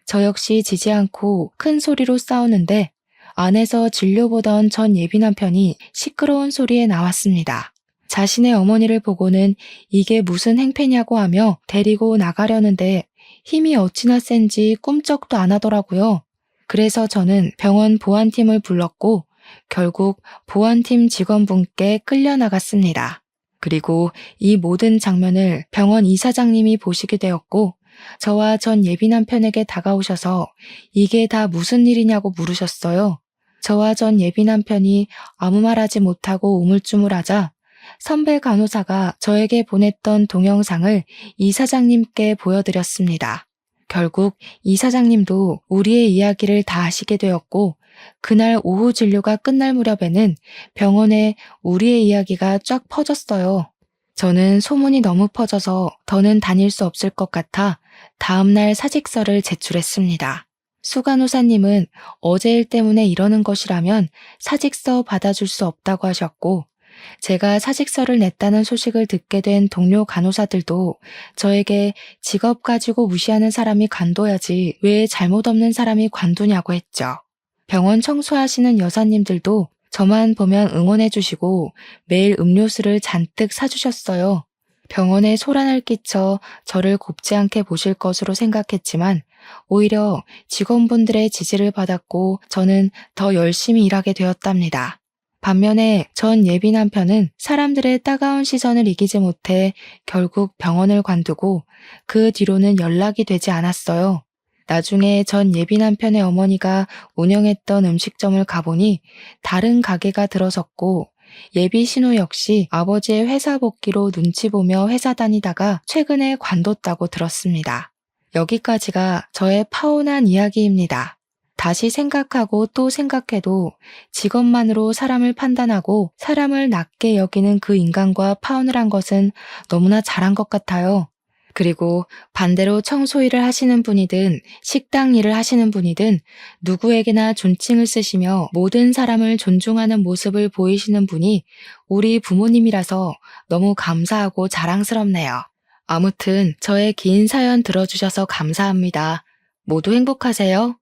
[SPEAKER 1] 저 역시 지지 않고 큰 소리로 싸우는데 안에서 진료보던 전 예비 남편이 시끄러운 소리에 나왔습니다. 자신의 어머니를 보고는 이게 무슨 행패냐고 하며 데리고 나가려는데 힘이 어찌나 센지 꿈쩍도 안 하더라고요. 그래서 저는 병원 보안팀을 불렀고 결국 보안팀 직원분께 끌려나갔습니다. 그리고 이 모든 장면을 병원 이사장님이 보시게 되었고 저와 전 예비 남편에게 다가오셔서 이게 다 무슨 일이냐고 물으셨어요. 저와 전 예비 남편이 아무 말하지 못하고 우물쭈물하자 선배 간호사가 저에게 보냈던 동영상을 이사장님께 보여드렸습니다. 결국 이사장님도 우리의 이야기를 다 하시게 되었고 그날 오후 진료가 끝날 무렵에는 병원에 우리의 이야기가 쫙 퍼졌어요. 저는 소문이 너무 퍼져서 더는 다닐 수 없을 것 같아 다음날 사직서를 제출했습니다. 수간호사님은 어제 일 때문에 이러는 것이라면 사직서 받아줄 수 없다고 하셨고 제가 사직서를 냈다는 소식을 듣게 된 동료 간호사들도 저에게 직업 가지고 무시하는 사람이 관둬야지 왜 잘못 없는 사람이 관두냐고 했죠. 병원 청소하시는 여사님들도 저만 보면 응원해 주시고 매일 음료수를 잔뜩 사주셨어요. 병원에 소란을 끼쳐 저를 곱지 않게 보실 것으로 생각했지만 오히려 직원분들의 지지를 받았고 저는 더 열심히 일하게 되었답니다. 반면에 전 예비 남편은 사람들의 따가운 시선을 이기지 못해 결국 병원을 관두고 그 뒤로는 연락이 되지 않았어요. 나중에 전 예비 남편의 어머니가 운영했던 음식점을 가보니 다른 가게가 들어섰고 예비 신우 역시 아버지의 회사 복귀로 눈치 보며 회사 다니다가 최근에 관뒀다고 들었습니다. 여기까지가 저의 파혼한 이야기입니다. 다시 생각하고 또 생각해도 직업만으로 사람을 판단하고 사람을 낮게 여기는 그 인간과 파혼을 한 것은 너무나 잘한 것 같아요. 그리고 반대로 청소 일을 하시는 분이든 식당 일을 하시는 분이든 누구에게나 존칭을 쓰시며 모든 사람을 존중하는 모습을 보이시는 분이 우리 부모님이라서 너무 감사하고 자랑스럽네요. 아무튼 저의 긴 사연 들어주셔서 감사합니다. 모두 행복하세요.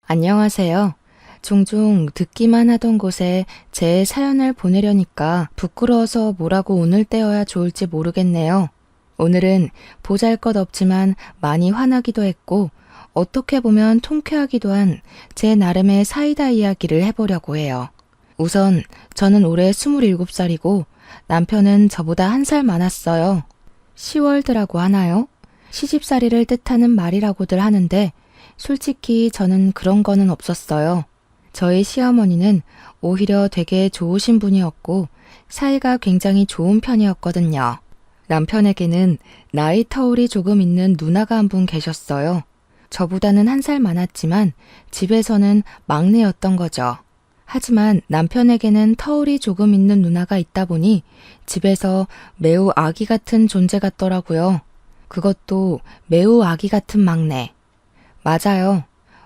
[SPEAKER 1] 안녕하세요. 종종 듣기만 하던 곳에 제 사연을 보내려니까 부끄러워서 뭐라고 오늘 떼어야 좋을지 모르겠네요. 오늘은 보잘것없지만 많이 화나기도 했고 어떻게 보면 통쾌하기도 한 제 나름의 사이다 이야기를 해보려고 해요. 우선 저는 올해 27살이고 남편은 저보다 1살 많았어요. 시월드라고 하나요? 시집살이를 뜻하는 말이라고들 하는데 솔직히 저는 그런 거는 없었어요. 저희 시어머니는 오히려 되게 좋으신 분이었고 사이가 굉장히 좋은 편이었거든요. 남편에게는 나이 터울이 조금 있는 누나가 한 분 계셨어요. 저보다는 1살 많았지만 집에서는 막내였던 거죠. 하지만 남편에게는 터울이 조금 있는 누나가 있다 보니 집에서 매우 아기 같은 존재 같더라고요. 그것도 매우 아기 같은 막내. 맞아요.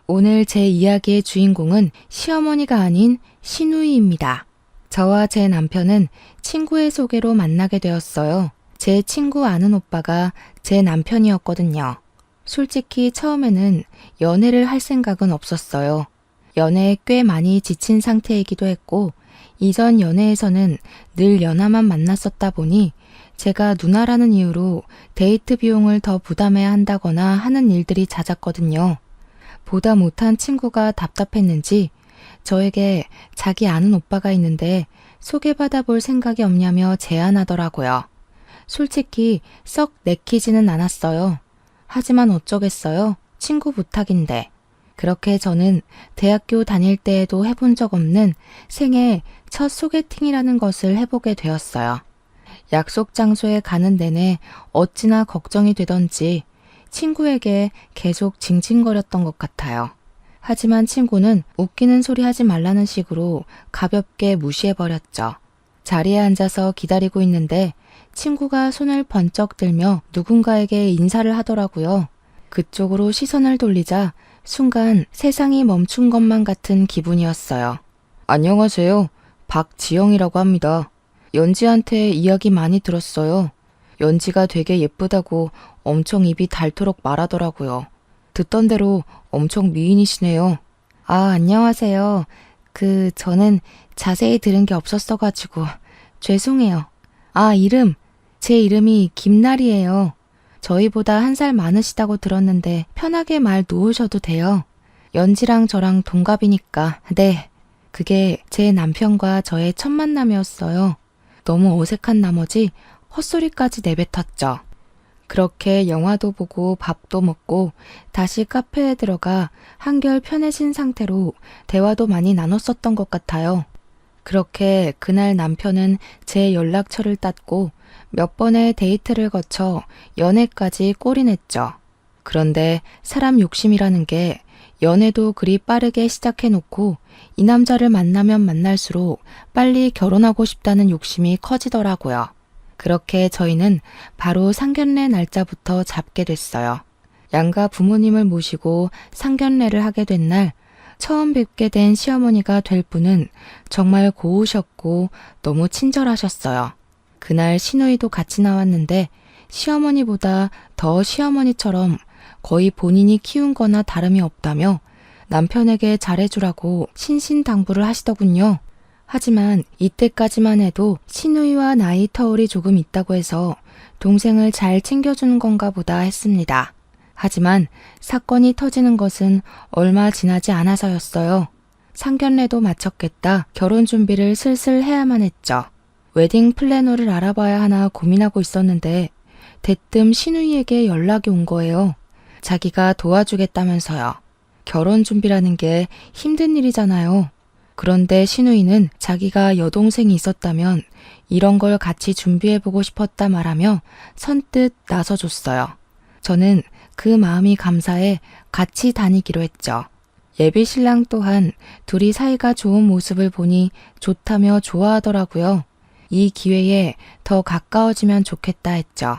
[SPEAKER 1] 오늘 제 이야기의 주인공은 시어머니가 아닌 시누이입니다. 저와 제 남편은 친구의 소개로 만나게 되었어요. 제 친구 아는 오빠가 제 남편이었거든요. 솔직히 처음에는 연애를 할 생각은 없었어요. 연애에 꽤 많이 지친 상태이기도 했고 이전 연애에서는 늘 연하만 만났었다 보니 제가 누나라는 이유로 데이트 비용을 더 부담해야 한다거나 하는 일들이 잦았거든요. 보다 못한 친구가 답답했는지 저에게 자기 아는 오빠가 있는데 소개받아 볼 생각이 없냐며 제안하더라고요. 솔직히 썩 내키지는 않았어요. 하지만 어쩌겠어요. 친구 부탁인데. 그렇게 저는 대학교 다닐 때에도 해본 적 없는 생애 첫 소개팅이라는 것을 해보게 되었어요. 약속 장소에 가는 내내 어찌나 걱정이 되던지 친구에게 계속 징징거렸던 것 같아요. 하지만 친구는 웃기는 소리 하지 말라는 식으로 가볍게 무시해버렸죠. 자리에 앉아서 기다리고 있는데 친구가 손을 번쩍 들며 누군가에게 인사를 하더라고요. 그쪽으로 시선을 돌리자 순간 세상이 멈춘 것만 같은 기분이었어요. 안녕하세요. 박지영이라고 합니다. 연지한테 이야기 많이 들었어요. 연지가 되게 예쁘다고 엄청 입이 닳도록 말하더라고요. 듣던 대로 엄청 미인이시네요. 아, 안녕하세요. 저는 자세히 들은 게 없었어가지고 죄송해요. 아, 제 이름이 김나리예요. 저희보다 1살 많으시다고 들었는데 편하게 말 놓으셔도 돼요. 연지랑 저랑 동갑이니까. 네, 그게 제 남편과 저의 첫 만남이었어요. 너무 어색한 나머지 헛소리까지 내뱉었죠. 그렇게 영화도 보고 밥도 먹고 다시 카페에 들어가 한결 편해진 상태로 대화도 많이 나눴었던 것 같아요. 그렇게 그날 남편은 제 연락처를 땄고 몇 번의 데이트를 거쳐 연애까지 골인했죠. 그런데 사람 욕심이라는 게 연애도 그리 빠르게 시작해놓고 이 남자를 만나면 만날수록 빨리 결혼하고 싶다는 욕심이 커지더라고요. 그렇게 저희는 바로 상견례 날짜부터 잡게 됐어요. 양가 부모님을 모시고 상견례를 하게 된 날, 처음 뵙게 된 시어머니가 될 분은 정말 고우셨고 너무 친절하셨어요. 그날 시누이도 같이 나왔는데 시어머니보다 더 시어머니처럼 거의 본인이 키운 거나 다름이 없다며 남편에게 잘해주라고 신신당부를 하시더군요. 하지만 이때까지만 해도 시누이와 나이 터울이 조금 있다고 해서 동생을 잘 챙겨주는 건가 보다 했습니다. 하지만 사건이 터지는 것은 얼마 지나지 않아서였어요. 상견례도 마쳤겠다 결혼 준비를 슬슬 해야만 했죠. 웨딩 플래너를 알아봐야 하나 고민하고 있었는데 대뜸 시누이에게 연락이 온 거예요. 자기가 도와주겠다면서요. 결혼 준비라는 게 힘든 일이잖아요. 그런데 시누이는 자기가 여동생이 있었다면 이런 걸 같이 준비해보고 싶었다 말하며 선뜻 나서줬어요. 저는 그 마음이 감사해 같이 다니기로 했죠. 예비 신랑 또한 둘이 사이가 좋은 모습을 보니 좋다며 좋아하더라고요. 이 기회에 더 가까워지면 좋겠다 했죠.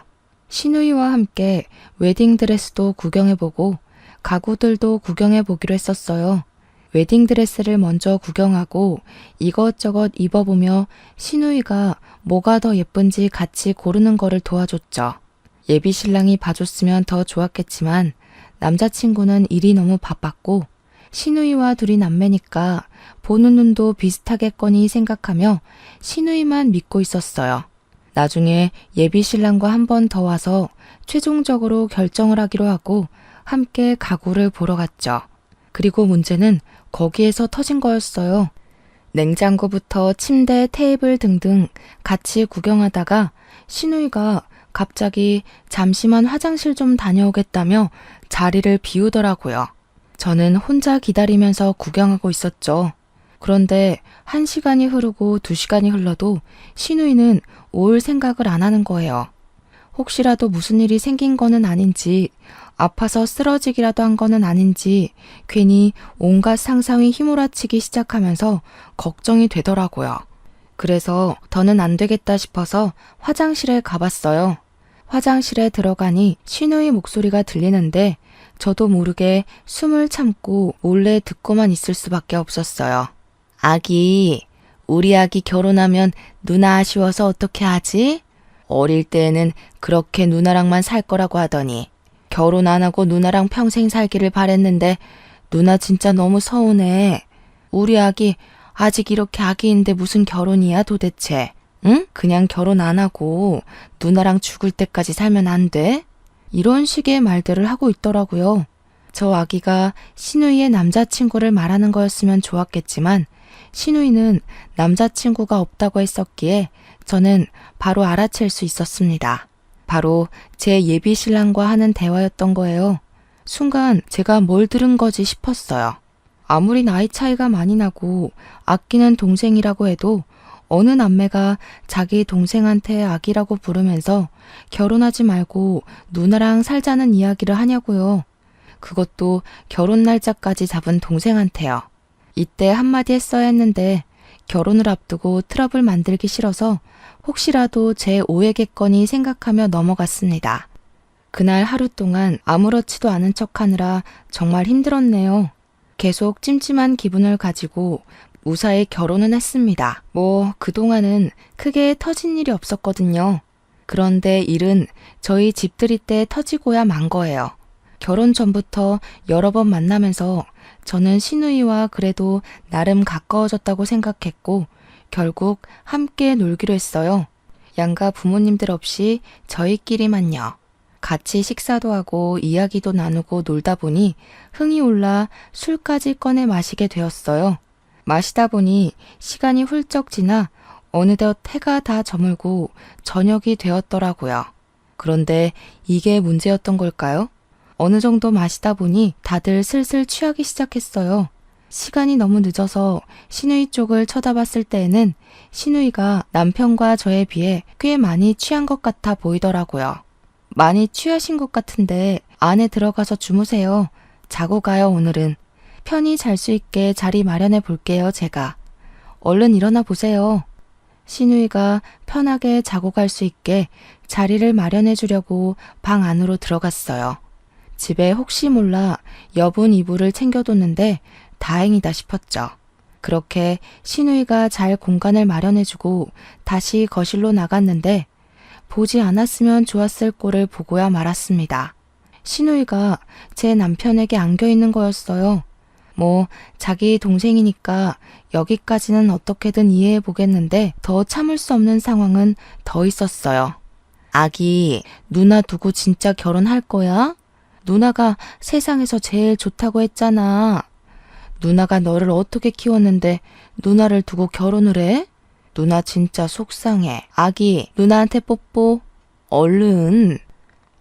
[SPEAKER 1] 시누이와 함께 웨딩드레스도 구경해보고 가구들도 구경해보기로 했었어요. 웨딩드레스를 먼저 구경하고 이것저것 입어보며 시누이가 뭐가 더 예쁜지 같이 고르는 거를 도와줬죠. 예비 신랑이 봐줬으면 더 좋았겠지만 남자친구는 일이 너무 바빴고 시누이와 둘이 남매니까 보는 눈도 비슷하겠거니 생각하며 시누이만 믿고 있었어요. 나중에 예비 신랑과 한 번 더 와서 최종적으로 결정을 하기로 하고 함께 가구를 보러 갔죠. 그리고 문제는 거기에서 터진 거였어요. 냉장고부터 침대, 테이블 등등 같이 구경하다가 시누이가 갑자기 잠시만 화장실 좀 다녀오겠다며 자리를 비우더라고요. 저는 혼자 기다리면서 구경하고 있었죠. 그런데 1시간이 흐르고 2시간이 흘러도 시누이는 올 생각을 안 하는 거예요. 혹시라도 무슨 일이 생긴 거는 아닌지, 아파서 쓰러지기라도 한 거는 아닌지 괜히 온갖 상상이 휘몰아치기 시작하면서 걱정이 되더라고요. 그래서 더는 안 되겠다 싶어서 화장실에 가봤어요. 화장실에 들어가니 시누이 목소리가 들리는데 저도 모르게 숨을 참고 몰래 듣고만 있을 수밖에 없었어요. 우리 아기 결혼하면 누나 아쉬워서 어떻게 하지? 어릴 때에는 그렇게 누나랑만 살 거라고 하더니 결혼 안 하고 누나랑 평생 살기를 바랬는데 누나 진짜 너무 서운해. 우리 아기 아직 이렇게 아기인데 무슨 결혼이야 도대체? 응? 그냥 결혼 안 하고 누나랑 죽을 때까지 살면 안 돼? 이런 식의 말들을 하고 있더라고요. 저 아기가 시누이의 남자친구를 말하는 거였으면 좋았겠지만 시누이는 남자친구가 없다고 했었기에 저는 바로 알아챌 수 있었습니다. 바로 제 예비 신랑과 하는 대화였던 거예요. 순간 제가 뭘 들은 거지 싶었어요. 아무리 나이 차이가 많이 나고 아끼는 동생이라고 해도 어느 남매가 자기 동생한테 아기라고 부르면서 결혼하지 말고 누나랑 살자는 이야기를 하냐고요. 그것도 결혼 날짜까지 잡은 동생한테요. 이때 한마디 했어야 했는데 결혼을 앞두고 트러블 만들기 싫어서 혹시라도 제 오해겠거니 생각하며 넘어갔습니다. 그날 하루 동안 아무렇지도 않은 척하느라 정말 힘들었네요. 계속 찜찜한 기분을 가지고 무사히 결혼은 했습니다. 그동안은 크게 터진 일이 없었거든요. 그런데 일은 저희 집들이 때 터지고야 만 거예요. 결혼 전부터 여러 번 만나면서 저는 신우이와 그래도 나름 가까워졌다고 생각했고 결국 함께 놀기로 했어요. 양가 부모님들 없이 저희끼리만요. 같이 식사도 하고 이야기도 나누고 놀다 보니 흥이 올라 술까지 꺼내 마시게 되었어요. 마시다 보니 시간이 훌쩍 지나 어느덧 해가 다 저물고 저녁이 되었더라고요. 그런데 이게 문제였던 걸까요? 어느 정도 마시다 보니 다들 슬슬 취하기 시작했어요. 시간이 너무 늦어서 신우이 쪽을 쳐다봤을 때에는 신우이가 남편과 저에 비해 꽤 많이 취한 것 같아 보이더라고요. 많이 취하신 것 같은데 안에 들어가서 주무세요. 자고 가요, 오늘은. 편히 잘 수 있게 자리 마련해 볼게요, 제가. 얼른 일어나 보세요. 신우이가 편하게 자고 갈 수 있게 자리를 마련해 주려고 방 안으로 들어갔어요. 집에 혹시 몰라 여분 이불을 챙겨뒀는데 다행이다 싶었죠. 그렇게 신우이가 잘 공간을 마련해주고 다시 거실로 나갔는데 보지 않았으면 좋았을 꼴을 보고야 말았습니다. 신우이가 제 남편에게 안겨있는 거였어요. 뭐 자기 동생이니까 여기까지는 어떻게든 이해해 보겠는데 더 참을 수 없는 상황은 더 있었어요. 아기, 누나 두고 진짜 결혼할 거야? 누나가 세상에서 제일 좋다고 했잖아. 누나가 너를 어떻게 키웠는데 누나를 두고 결혼을 해? 누나 진짜 속상해. 아기, 누나한테 뽀뽀. 얼른.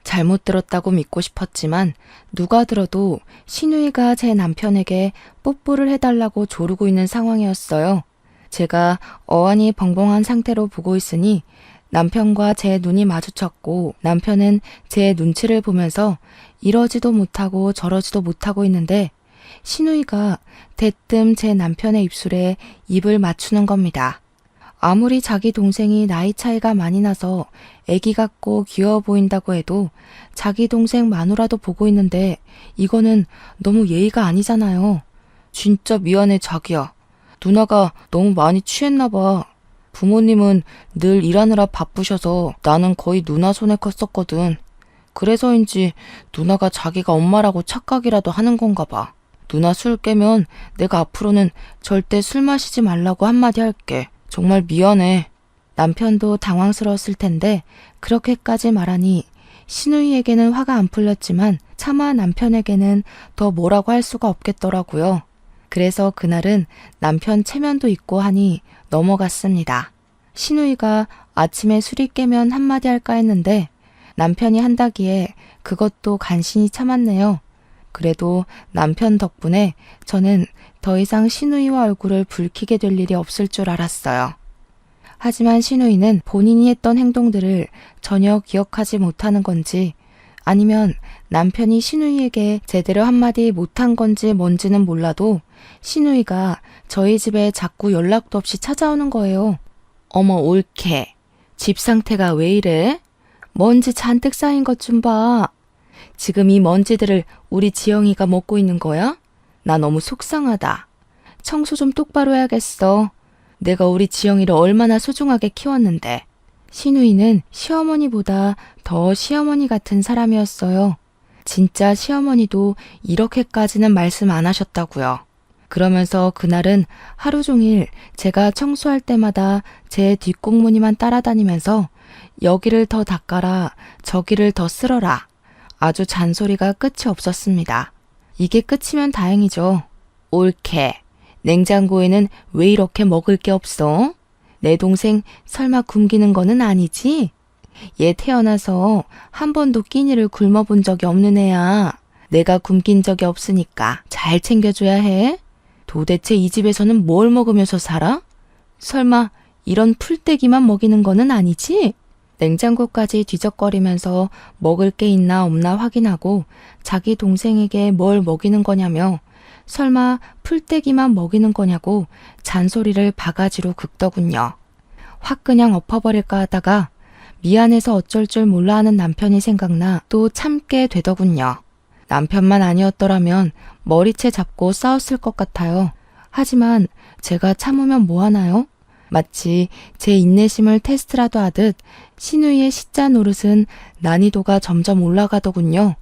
[SPEAKER 1] 잘못 들었다고 믿고 싶었지만 누가 들어도 신우이가 제 남편에게 뽀뽀를 해달라고 조르고 있는 상황이었어요. 제가 어안이 벙벙한 상태로 보고 있으니 남편과 제 눈이 마주쳤고 남편은 제 눈치를 보면서 이러지도 못하고 저러지도 못하고 있는데 신우이가 대뜸 제 남편의 입술에 입을 맞추는 겁니다. 아무리 자기 동생이 나이 차이가 많이 나서 애기 같고 귀여워 보인다고 해도 자기 동생 마누라도 보고 있는데 이거는 너무 예의가 아니잖아요. 진짜 미안해 자기야. 누나가 너무 많이 취했나 봐. 부모님은 늘 일하느라 바쁘셔서 나는 거의 누나 손에 컸었거든. 그래서인지 누나가 자기가 엄마라고 착각이라도 하는 건가 봐. 누나 술 깨면 내가 앞으로는 절대 술 마시지 말라고 한마디 할게. 정말 미안해. 남편도 당황스러웠을 텐데 그렇게까지 말하니 신우이에게는 화가 안 풀렸지만 차마 남편에게는 더 뭐라고 할 수가 없겠더라고요. 그래서 그날은 남편 체면도 있고 하니 넘어갔습니다. 신우이가 아침에 술이 깨면 한마디 할까 했는데 남편이 한다기에 그것도 간신히 참았네요. 그래도 남편 덕분에 저는 더 이상 신우이와 얼굴을 붉히게 될 일이 없을 줄 알았어요. 하지만 신우이는 본인이 했던 행동들을 전혀 기억하지 못하는 건지 아니면 남편이 신우이에게 제대로 한마디 못한 건지 뭔지는 몰라도 신우이가 저희 집에 자꾸 연락도 없이 찾아오는 거예요. 어머 옳게. 집 상태가 왜 이래? 먼지 잔뜩 쌓인 것 좀 봐. 지금 이 먼지들을 우리 지영이가 먹고 있는 거야? 나 너무 속상하다. 청소 좀 똑바로 해야겠어. 내가 우리 지영이를 얼마나 소중하게 키웠는데. 신우이는 시어머니보다 더 시어머니 같은 사람이었어요. 진짜 시어머니도 이렇게까지는 말씀 안 하셨다고요. 그러면서 그날은 하루 종일 제가 청소할 때마다 제 뒷공무니만 따라다니면서 여기를 더 닦아라, 저기를 더 쓸어라. 아주 잔소리가 끝이 없었습니다. 이게 끝이면 다행이죠. 옳게. 냉장고에는 왜 이렇게 먹을 게 없어? 내 동생 설마 굶기는 거는 아니지? 얘 태어나서 한 번도 끼니를 굶어본 적이 없는 애야. 내가 굶긴 적이 없으니까 잘 챙겨줘야 해. 도대체 이 집에서는 뭘 먹으면서 살아? 설마 이런 풀떼기만 먹이는 거는 아니지? 냉장고까지 뒤적거리면서 먹을 게 있나 없나 확인하고 자기 동생에게 뭘 먹이는 거냐며 설마 풀떼기만 먹이는 거냐고 잔소리를 바가지로 긁더군요. 확 그냥 엎어버릴까 하다가 미안해서 어쩔 줄 몰라 하는 남편이 생각나 또 참게 되더군요. 남편만 아니었더라면 머리채 잡고 싸웠을 것 같아요. 하지만 제가 참으면 뭐하나요? 마치 제 인내심을 테스트라도 하듯 신우이의 시자 노릇은 난이도가 점점 올라가더군요.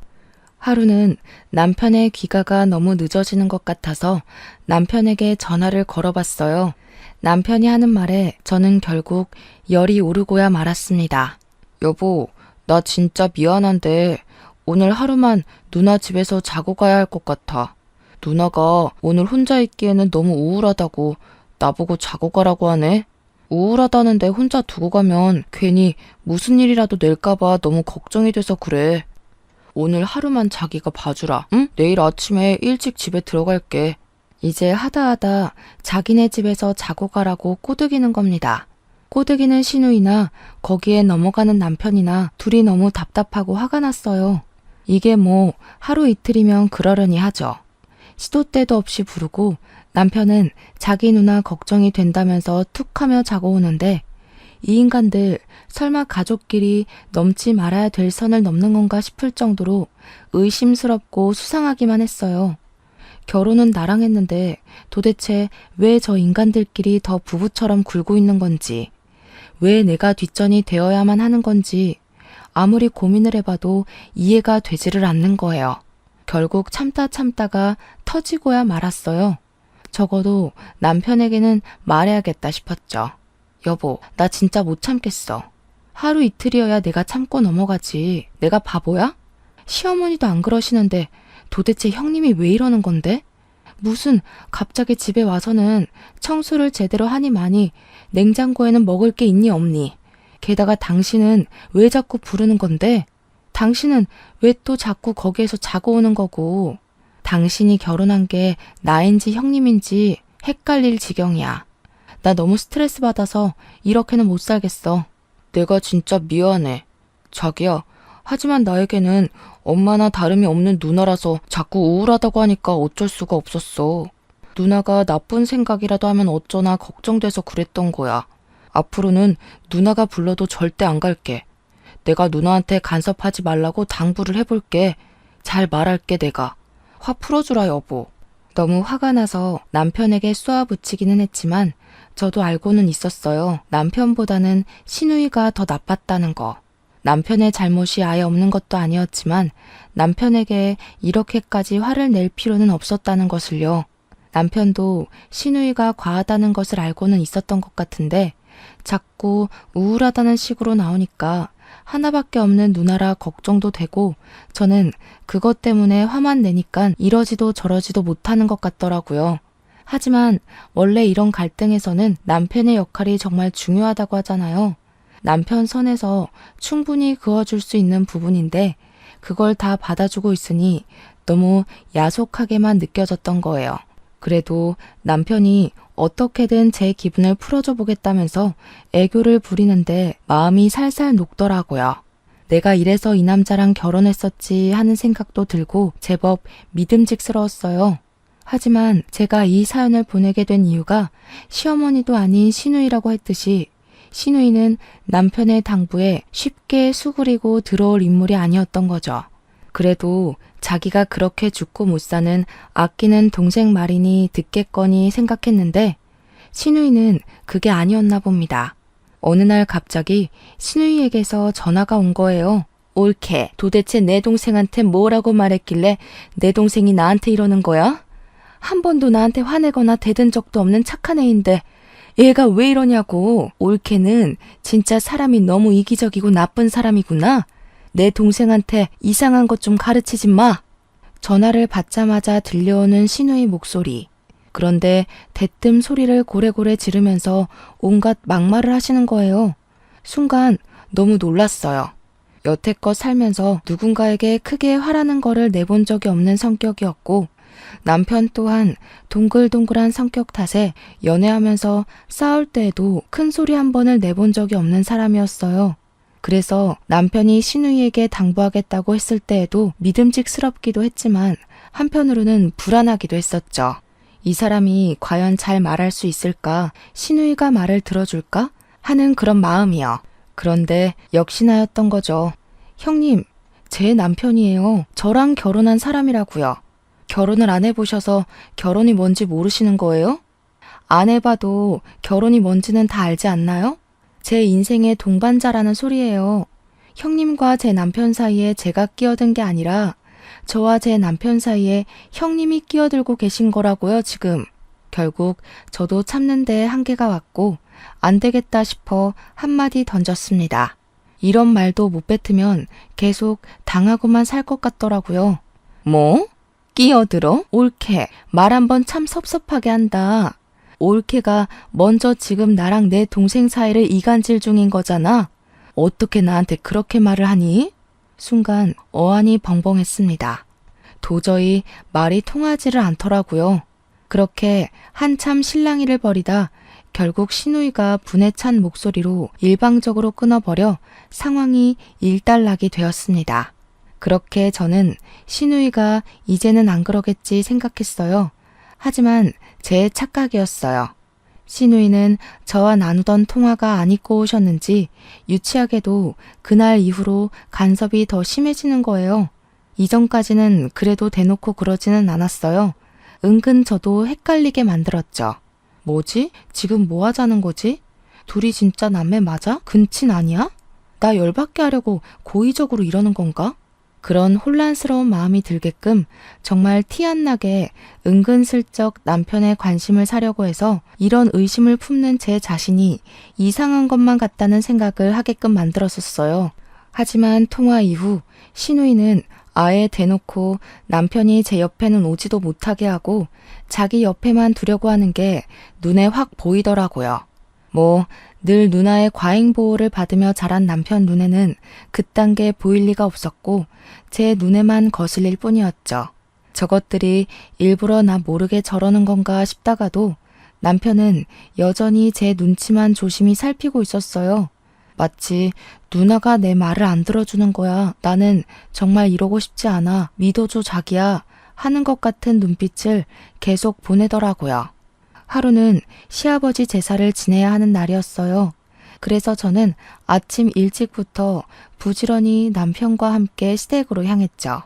[SPEAKER 1] 하루는 남편의 귀가가 너무 늦어지는 것 같아서 남편에게 전화를 걸어봤어요. 남편이 하는 말에 저는 결국 열이 오르고야 말았습니다. 여보, 나 진짜 미안한데 오늘 하루만 누나 집에서 자고 가야 할 것 같아. 누나가 오늘 혼자 있기에는 너무 우울하다고 나보고 자고 가라고 하네. 우울하다는데 혼자 두고 가면 괜히 무슨 일이라도 낼까봐 너무 걱정이 돼서 그래. 오늘 하루만 자기가 봐주라, 응? 내일 아침에 일찍 집에 들어갈게. 이제 하다 자기네 집에서 자고 가라고 꼬드기는 겁니다. 꼬드기는 시누이나 거기에 넘어가는 남편이나 둘이 너무 답답하고 화가 났어요. 이게 뭐 하루 이틀이면 그러려니 하죠. 시도 때도 없이 부르고 남편은 자기 누나 걱정이 된다면서 툭하며 자고 오는데 이 인간들 설마 가족끼리 넘지 말아야 될 선을 넘는 건가 싶을 정도로 의심스럽고 수상하기만 했어요. 결혼은 나랑 했는데 도대체 왜 저 인간들끼리 더 부부처럼 굴고 있는 건지, 왜 내가 뒷전이 되어야만 하는 건지 아무리 고민을 해봐도 이해가 되지를 않는 거예요. 결국 참다가 터지고야 말았어요. 적어도 남편에게는 말해야겠다 싶었죠. 여보, 나 진짜 못 참겠어. 하루 이틀이어야 내가 참고 넘어가지. 내가 바보야? 시어머니도 안 그러시는데 도대체 형님이 왜 이러는 건데? 무슨 갑자기 집에 와서는 청소를 제대로 하니 마니 냉장고에는 먹을 게 있니 없니? 게다가 당신은 왜 자꾸 부르는 건데? 당신은 왜 또 자꾸 거기에서 자고 오는 거고? 당신이 결혼한 게 나인지 형님인지 헷갈릴 지경이야. 나 너무 스트레스 받아서 이렇게는 못 살겠어. 내가 진짜 미안해. 자기야, 하지만 나에게는 엄마나 다름이 없는 누나라서 자꾸 우울하다고 하니까 어쩔 수가 없었어. 누나가 나쁜 생각이라도 하면 어쩌나 걱정돼서 그랬던 거야. 앞으로는 누나가 불러도 절대 안 갈게. 내가 누나한테 간섭하지 말라고 당부를 해볼게. 잘 말할게 내가. 화 풀어주라 여보. 너무 화가 나서 남편에게 쏘아붙이기는 했지만 저도 알고는 있었어요. 남편보다는 시누이가 더 나빴다는 거. 남편의 잘못이 아예 없는 것도 아니었지만 남편에게 이렇게까지 화를 낼 필요는 없었다는 것을요. 남편도 시누이가 과하다는 것을 알고는 있었던 것 같은데 자꾸 우울하다는 식으로 나오니까 하나밖에 없는 누나라 걱정도 되고 저는 그것 때문에 화만 내니까 이러지도 저러지도 못하는 것 같더라고요. 하지만 원래 이런 갈등에서는 남편의 역할이 정말 중요하다고 하잖아요. 남편 선에서 충분히 그어줄 수 있는 부분인데 그걸 다 받아주고 있으니 너무 야속하게만 느껴졌던 거예요. 그래도 남편이 어떻게든 제 기분을 풀어줘 보겠다면서 애교를 부리는데 마음이 살살 녹더라고요. 내가 이래서 이 남자랑 결혼했었지 하는 생각도 들고 제법 믿음직스러웠어요. 하지만 제가 이 사연을 보내게 된 이유가 시어머니도 아닌 시누이라고 했듯이 시누이는 남편의 당부에 쉽게 수그리고 들어올 인물이 아니었던 거죠. 그래도 자기가 그렇게 죽고 못 사는 아끼는 동생 말이니 듣겠거니 생각했는데 시누이는 그게 아니었나 봅니다. 어느 날 갑자기 시누이에게서 전화가 온 거예요. 옳게 도대체 내 동생한테 뭐라고 말했길래 내 동생이 나한테 이러는 거야? 한 번도 나한테 화내거나 대든 적도 없는 착한 애인데 얘가 왜 이러냐고. 옳게는 진짜 사람이 너무 이기적이고 나쁜 사람이구나. 내 동생한테 이상한 것 좀 가르치지 마. 전화를 받자마자 들려오는 시누이 목소리. 그런데 대뜸 소리를 고래고래 지르면서 온갖 막말을 하시는 거예요. 순간 너무 놀랐어요. 여태껏 살면서 누군가에게 크게 화나는 거를 내본 적이 없는 성격이었고 남편 또한 동글동글한 성격 탓에 연애하면서 싸울 때에도 큰 소리 한 번을 내본 적이 없는 사람이었어요. 그래서 남편이 시누이에게 당부하겠다고 했을 때에도 믿음직스럽기도 했지만 한편으로는 불안하기도 했었죠. 이 사람이 과연 잘 말할 수 있을까? 시누이가 말을 들어줄까? 하는 그런 마음이요. 그런데 역시나였던 거죠. 형님, 제 남편이에요. 저랑 결혼한 사람이라고요. 결혼을 안 해보셔서 결혼이 뭔지 모르시는 거예요? 안 해봐도 결혼이 뭔지는 다 알지 않나요? 제 인생의 동반자라는 소리예요. 형님과 제 남편 사이에 제가 끼어든 게 아니라 저와 제 남편 사이에 형님이 끼어들고 계신 거라고요, 지금. 결국 저도 참는데 한계가 왔고 안 되겠다 싶어 한마디 던졌습니다. 이런 말도 못 뱉으면 계속 당하고만 살 것 같더라고요. 뭐? 끼어들어? 올케. 말 한번 참 섭섭하게 한다. 올케가 먼저 지금 나랑 내 동생 사이를 이간질 중인 거잖아. 어떻게 나한테 그렇게 말을 하니? 순간 어안이 벙벙했습니다. 도저히 말이 통하지를 않더라고요. 그렇게 한참 실랑이를 벌이다 결국 신우이가 분에 찬 목소리로 일방적으로 끊어버려 상황이 일단락이 되었습니다. 그렇게 저는 신우이가 이제는 안 그러겠지 생각했어요. 하지만 제 착각이었어요. 신우이는 저와 나누던 통화가 안 잊고 오셨는지 유치하게도 그날 이후로 간섭이 더 심해지는 거예요. 이전까지는 그래도 대놓고 그러지는 않았어요. 은근 저도 헷갈리게 만들었죠. 뭐지? 지금 뭐 하자는 거지? 둘이 진짜 남매 맞아? 근친 아니야? 나 열받게 하려고 고의적으로 이러는 건가? 그런 혼란스러운 마음이 들게끔 정말 티 안 나게 은근슬쩍 남편의 관심을 사려고 해서 이런 의심을 품는 제 자신이 이상한 것만 같다는 생각을 하게끔 만들었었어요. 하지만 통화 이후 신우이는 아예 대놓고 남편이 제 옆에는 오지도 못하게 하고 자기 옆에만 두려고 하는 게 눈에 확 보이더라고요. 늘 누나의 과잉 보호를 받으며 자란 남편 눈에는 그딴 게 보일 리가 없었고 제 눈에만 거슬릴 뿐이었죠. 저것들이 일부러 나 모르게 저러는 건가 싶다가도 남편은 여전히 제 눈치만 조심히 살피고 있었어요. 마치 누나가 내 말을 안 들어주는 거야. 나는 정말 이러고 싶지 않아. 믿어줘 자기야. 하는 것 같은 눈빛을 계속 보내더라고요. 하루는 시아버지 제사를 지내야 하는 날이었어요. 그래서 저는 아침 일찍부터 부지런히 남편과 함께 시댁으로 향했죠.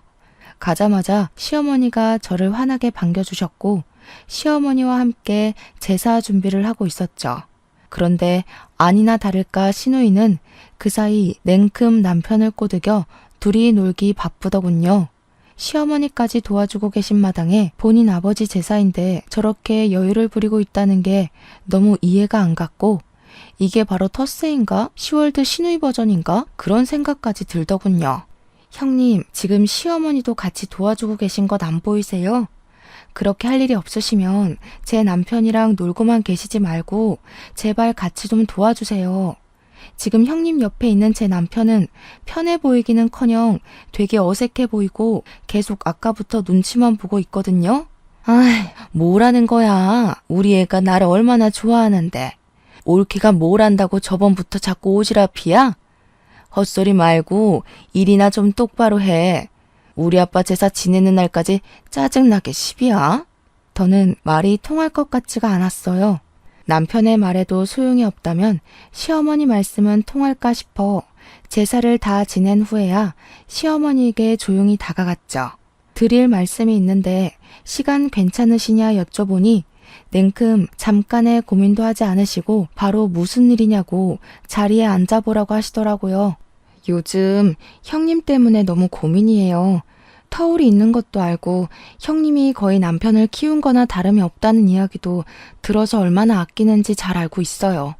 [SPEAKER 1] 가자마자 시어머니가 저를 환하게 반겨주셨고 시어머니와 함께 제사 준비를 하고 있었죠. 그런데 아니나 다를까 신우이는 그 사이 냉큼 남편을 꼬드겨 둘이 놀기 바쁘더군요. 시어머니까지 도와주고 계신 마당에 본인 아버지 제사인데 저렇게 여유를 부리고 있다는 게 너무 이해가 안 갔고 이게 바로 텃세인가? 시월드 신우이 버전인가? 그런 생각까지 들더군요. 형님, 지금 시어머니도 같이 도와주고 계신 것 안 보이세요? 그렇게 할 일이 없으시면 제 남편이랑 놀고만 계시지 말고 제발 같이 좀 도와주세요. 지금 형님 옆에 있는 제 남편은 편해 보이기는커녕 되게 어색해 보이고 계속 아까부터 눈치만 보고 있거든요. 뭐라는 거야. 우리 애가 나를 얼마나 좋아하는데. 올케가 뭘 안다고 저번부터 자꾸 오지랖이야? 헛소리 말고 일이나 좀 똑바로 해. 우리 아빠 제사 지내는 날까지 짜증나게 시비야? 더는 말이 통할 것 같지가 않았어요. 남편의 말에도 소용이 없다면 시어머니 말씀은 통할까 싶어 제사를 다 지낸 후에야 시어머니에게 조용히 다가갔죠. 드릴 말씀이 있는데 시간 괜찮으시냐 여쭤보니 냉큼 잠깐의 고민도 하지 않으시고 바로 무슨 일이냐고 자리에 앉아보라고 하시더라고요. 요즘 형님 때문에 너무 고민이에요. 터울이 있는 것도 알고 형님이 거의 남편을 키운 거나 다름이 없다는 이야기도 들어서 얼마나 아끼는지 잘 알고 있어요.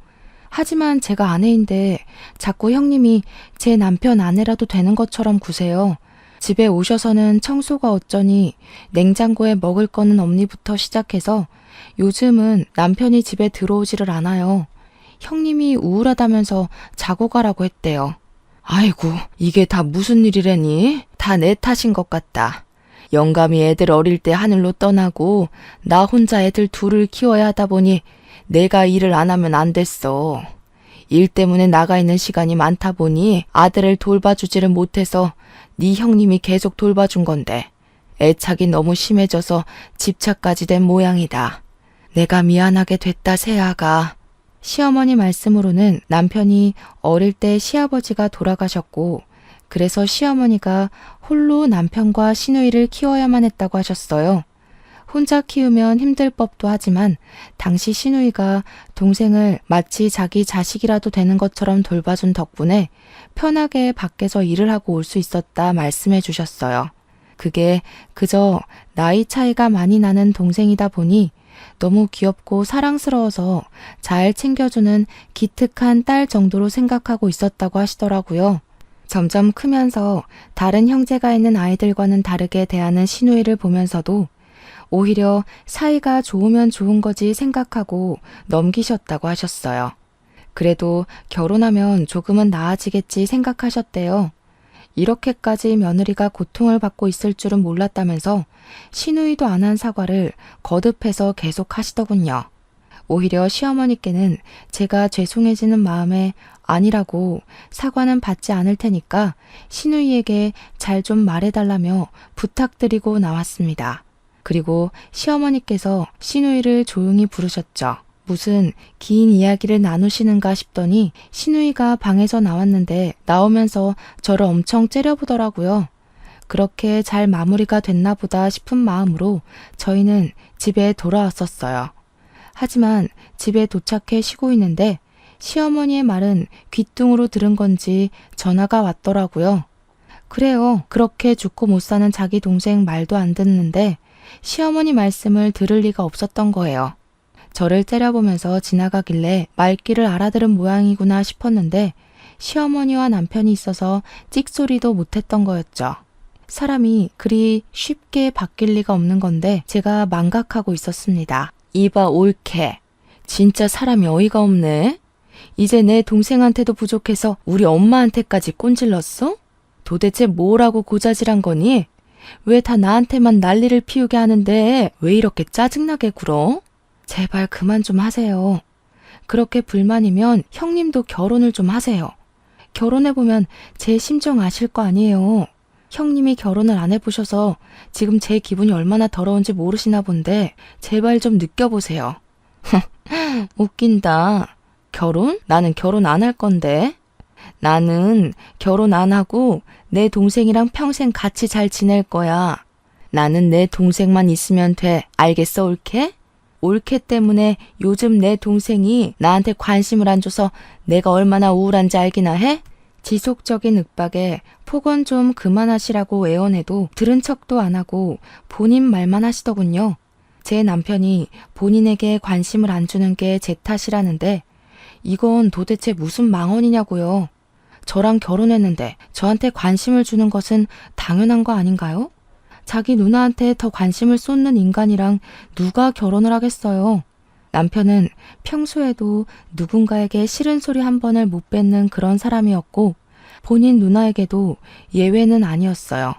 [SPEAKER 1] 하지만 제가 아내인데 자꾸 형님이 제 남편 아내라도 되는 것처럼 구세요. 집에 오셔서는 청소가 어쩌니 냉장고에 먹을 거는 없니부터 시작해서 요즘은 남편이 집에 들어오지를 않아요. 형님이 우울하다면서 자고 가라고 했대요. 아이고, 이게 다 무슨 일이래니? 다 내 탓인 것 같다. 영감이 애들 어릴 때 하늘로 떠나고 나 혼자 애들 둘을 키워야 하다 보니 내가 일을 안 하면 안 됐어. 일 때문에 나가 있는 시간이 많다 보니 아들을 돌봐주지를 못해서 네 형님이 계속 돌봐준 건데 애착이 너무 심해져서 집착까지 된 모양이다. 내가 미안하게 됐다, 새아가. 시어머니 말씀으로는 남편이 어릴 때 시아버지가 돌아가셨고 그래서 시어머니가 홀로 남편과 시누이를 키워야만 했다고 하셨어요. 혼자 키우면 힘들 법도 하지만 당시 시누이가 동생을 마치 자기 자식이라도 되는 것처럼 돌봐준 덕분에 편하게 밖에서 일을 하고 올 수 있었다 말씀해 주셨어요. 그게 그저 나이 차이가 많이 나는 동생이다 보니 너무 귀엽고 사랑스러워서 잘 챙겨주는 기특한 딸 정도로 생각하고 있었다고 하시더라고요. 점점 크면서 다른 형제가 있는 아이들과는 다르게 대하는 시누이를 보면서도 오히려 사이가 좋으면 좋은 거지 생각하고 넘기셨다고 하셨어요. 그래도 결혼하면 조금은 나아지겠지 생각하셨대요. 이렇게까지 며느리가 고통을 받고 있을 줄은 몰랐다면서 시누이도 안 한 사과를 거듭해서 계속 하시더군요. 오히려 시어머니께는 제가 죄송해지는 마음에 아니라고 사과는 받지 않을 테니까 시누이에게 잘 좀 말해달라며 부탁드리고 나왔습니다. 그리고 시어머니께서 시누이를 조용히 부르셨죠. 무슨 긴 이야기를 나누시는가 싶더니 시누이가 방에서 나왔는데 나오면서 저를 엄청 째려보더라고요. 그렇게 잘 마무리가 됐나 보다 싶은 마음으로 저희는 집에 돌아왔었어요. 하지만 집에 도착해 쉬고 있는데 시어머니의 말은 귓등으로 들은 건지 전화가 왔더라고요. 그래요. 그렇게 죽고 못 사는 자기 동생 말도 안 듣는데 시어머니 말씀을 들을 리가 없었던 거예요. 저를 째려보면서 지나가길래 말귀를 알아들은 모양이구나 싶었는데 시어머니와 남편이 있어서 찍소리도 못했던 거였죠. 사람이 그리 쉽게 바뀔 리가 없는 건데 제가 망각하고 있었습니다. 이봐 올케. 진짜 사람이 어이가 없네. 이제 내 동생한테도 부족해서 우리 엄마한테까지 꼰질렀어? 도대체 뭐라고 고자질한 거니? 왜 다 나한테만 난리를 피우게 하는데 왜 이렇게 짜증나게 굴어? 제발 그만 좀 하세요. 그렇게 불만이면 형님도 결혼을 좀 하세요. 결혼해보면 제 심정 아실 거 아니에요. 형님이 결혼을 안 해보셔서 지금 제 기분이 얼마나 더러운지 모르시나 본데 제발 좀 느껴보세요. 웃긴다. 결혼? 나는 결혼 안 할 건데. 나는 결혼 안 하고 내 동생이랑 평생 같이 잘 지낼 거야. 나는 내 동생만 있으면 돼. 알겠어, 올케? 올케 때문에 요즘 내 동생이 나한테 관심을 안 줘서 내가 얼마나 우울한지 알기나 해? 지속적인 윽박에 폭언 좀 그만하시라고 애원해도 들은 척도 안 하고 본인 말만 하시더군요. 제 남편이 본인에게 관심을 안 주는 게 제 탓이라는데 이건 도대체 무슨 망언이냐고요. 저랑 결혼했는데 저한테 관심을 주는 것은 당연한 거 아닌가요? 자기 누나한테 더 관심을 쏟는 인간이랑 누가 결혼을 하겠어요. 남편은 평소에도 누군가에게 싫은 소리 한 번을 못 뱉는 그런 사람이었고 본인 누나에게도 예외는 아니었어요.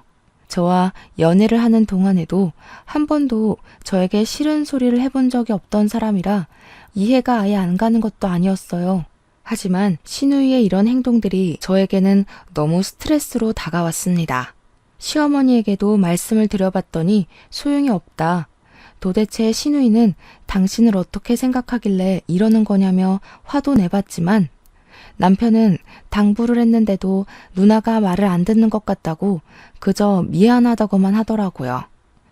[SPEAKER 1] 저와 연애를 하는 동안에도 한 번도 저에게 싫은 소리를 해본 적이 없던 사람이라 이해가 아예 안 가는 것도 아니었어요. 하지만 시누이의 이런 행동들이 저에게는 너무 스트레스로 다가왔습니다. 시어머니에게도 말씀을 드려봤더니 소용이 없다. 도대체 시누이는 당신을 어떻게 생각하길래 이러는 거냐며 화도 내봤지만 남편은 당부를 했는데도 누나가 말을 안 듣는 것 같다고 그저 미안하다고만 하더라고요.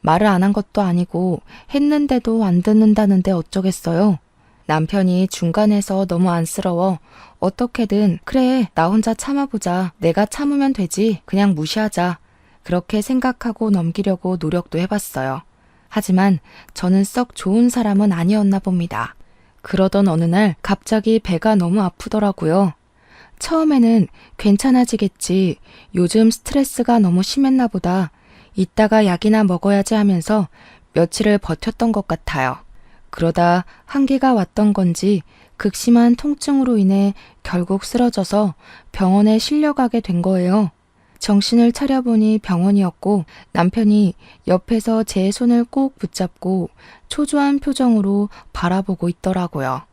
[SPEAKER 1] 말을 안 한 것도 아니고 했는데도 안 듣는다는데 어쩌겠어요. 남편이 중간에서 너무 안쓰러워 어떻게든 그래 나 혼자 참아보자. 내가 참으면 되지. 그냥 무시하자. 그렇게 생각하고 넘기려고 노력도 해봤어요. 하지만 저는 썩 좋은 사람은 아니었나 봅니다. 그러던 어느 날 갑자기 배가 너무 아프더라고요. 처음에는 괜찮아지겠지. 요즘 스트레스가 너무 심했나 보다. 이따가 약이나 먹어야지 하면서 며칠을 버텼던 것 같아요. 그러다 한계가 왔던 건지 극심한 통증으로 인해 결국 쓰러져서 병원에 실려가게 된 거예요. 정신을 차려보니 병원이었고 남편이 옆에서 제 손을 꼭 붙잡고 초조한 표정으로 바라보고 있더라고요.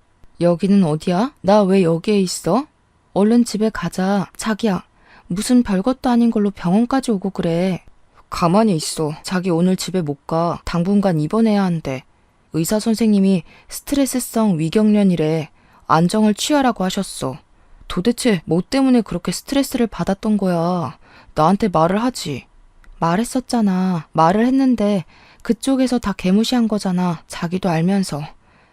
[SPEAKER 1] 여기는 어디야? 나 왜 여기에 있어? 얼른 집에 가자. 자기야, 무슨 별것도 아닌 걸로 병원까지 오고 그래. 가만히 있어. 자기 오늘 집에 못 가. 당분간 입원해야 한대. 의사 선생님이 스트레스성 위경련이래. 안정을 취하라고 하셨어. 도대체 뭐 때문에 그렇게 스트레스를 받았던 거야? 나한테 말을 하지. 말했었잖아. 말을 했는데 그쪽에서 다 개무시한 거잖아. 자기도 알면서.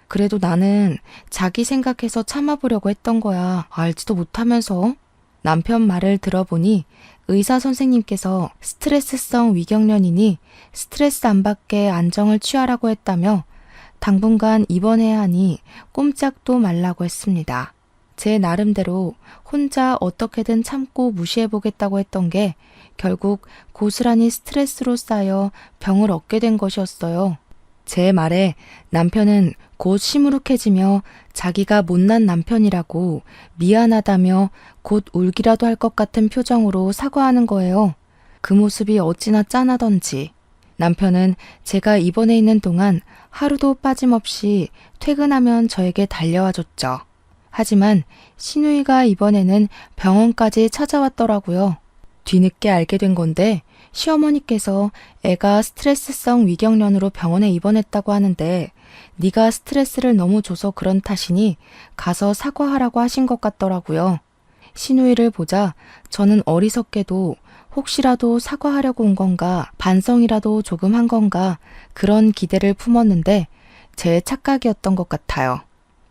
[SPEAKER 1] 그래도 나는 자기 생각해서 참아보려고 했던 거야. 알지도 못하면서. 남편 말을 들어보니 의사 선생님께서 스트레스성 위경련이니 스트레스 안 받게 안정을 취하라고 했다며 당분간 입원해야 하니 꼼짝도 말라고 했습니다. 제 나름대로 혼자 어떻게든 참고 무시해보겠다고 했던 게 결국 고스란히 스트레스로 쌓여 병을 얻게 된 것이었어요. 제 말에 남편은 곧 시무룩해지며 자기가 못난 남편이라고 미안하다며 곧 울기라도 할 것 같은 표정으로 사과하는 거예요. 그 모습이 어찌나 짠하던지. 남편은 제가 입원해 있는 동안 하루도 빠짐없이 퇴근하면 저에게 달려와 줬죠. 하지만 신우이가 이번에는 병원까지 찾아왔더라고요. 뒤늦게 알게 된 건데 시어머니께서 애가 스트레스성 위경련으로 병원에 입원했다고 하는데 네가 스트레스를 너무 줘서 그런 탓이니 가서 사과하라고 하신 것 같더라고요. 신우이를 보자 저는 어리석게도 혹시라도 사과하려고 온 건가 반성이라도 조금 한 건가 그런 기대를 품었는데 제 착각이었던 것 같아요.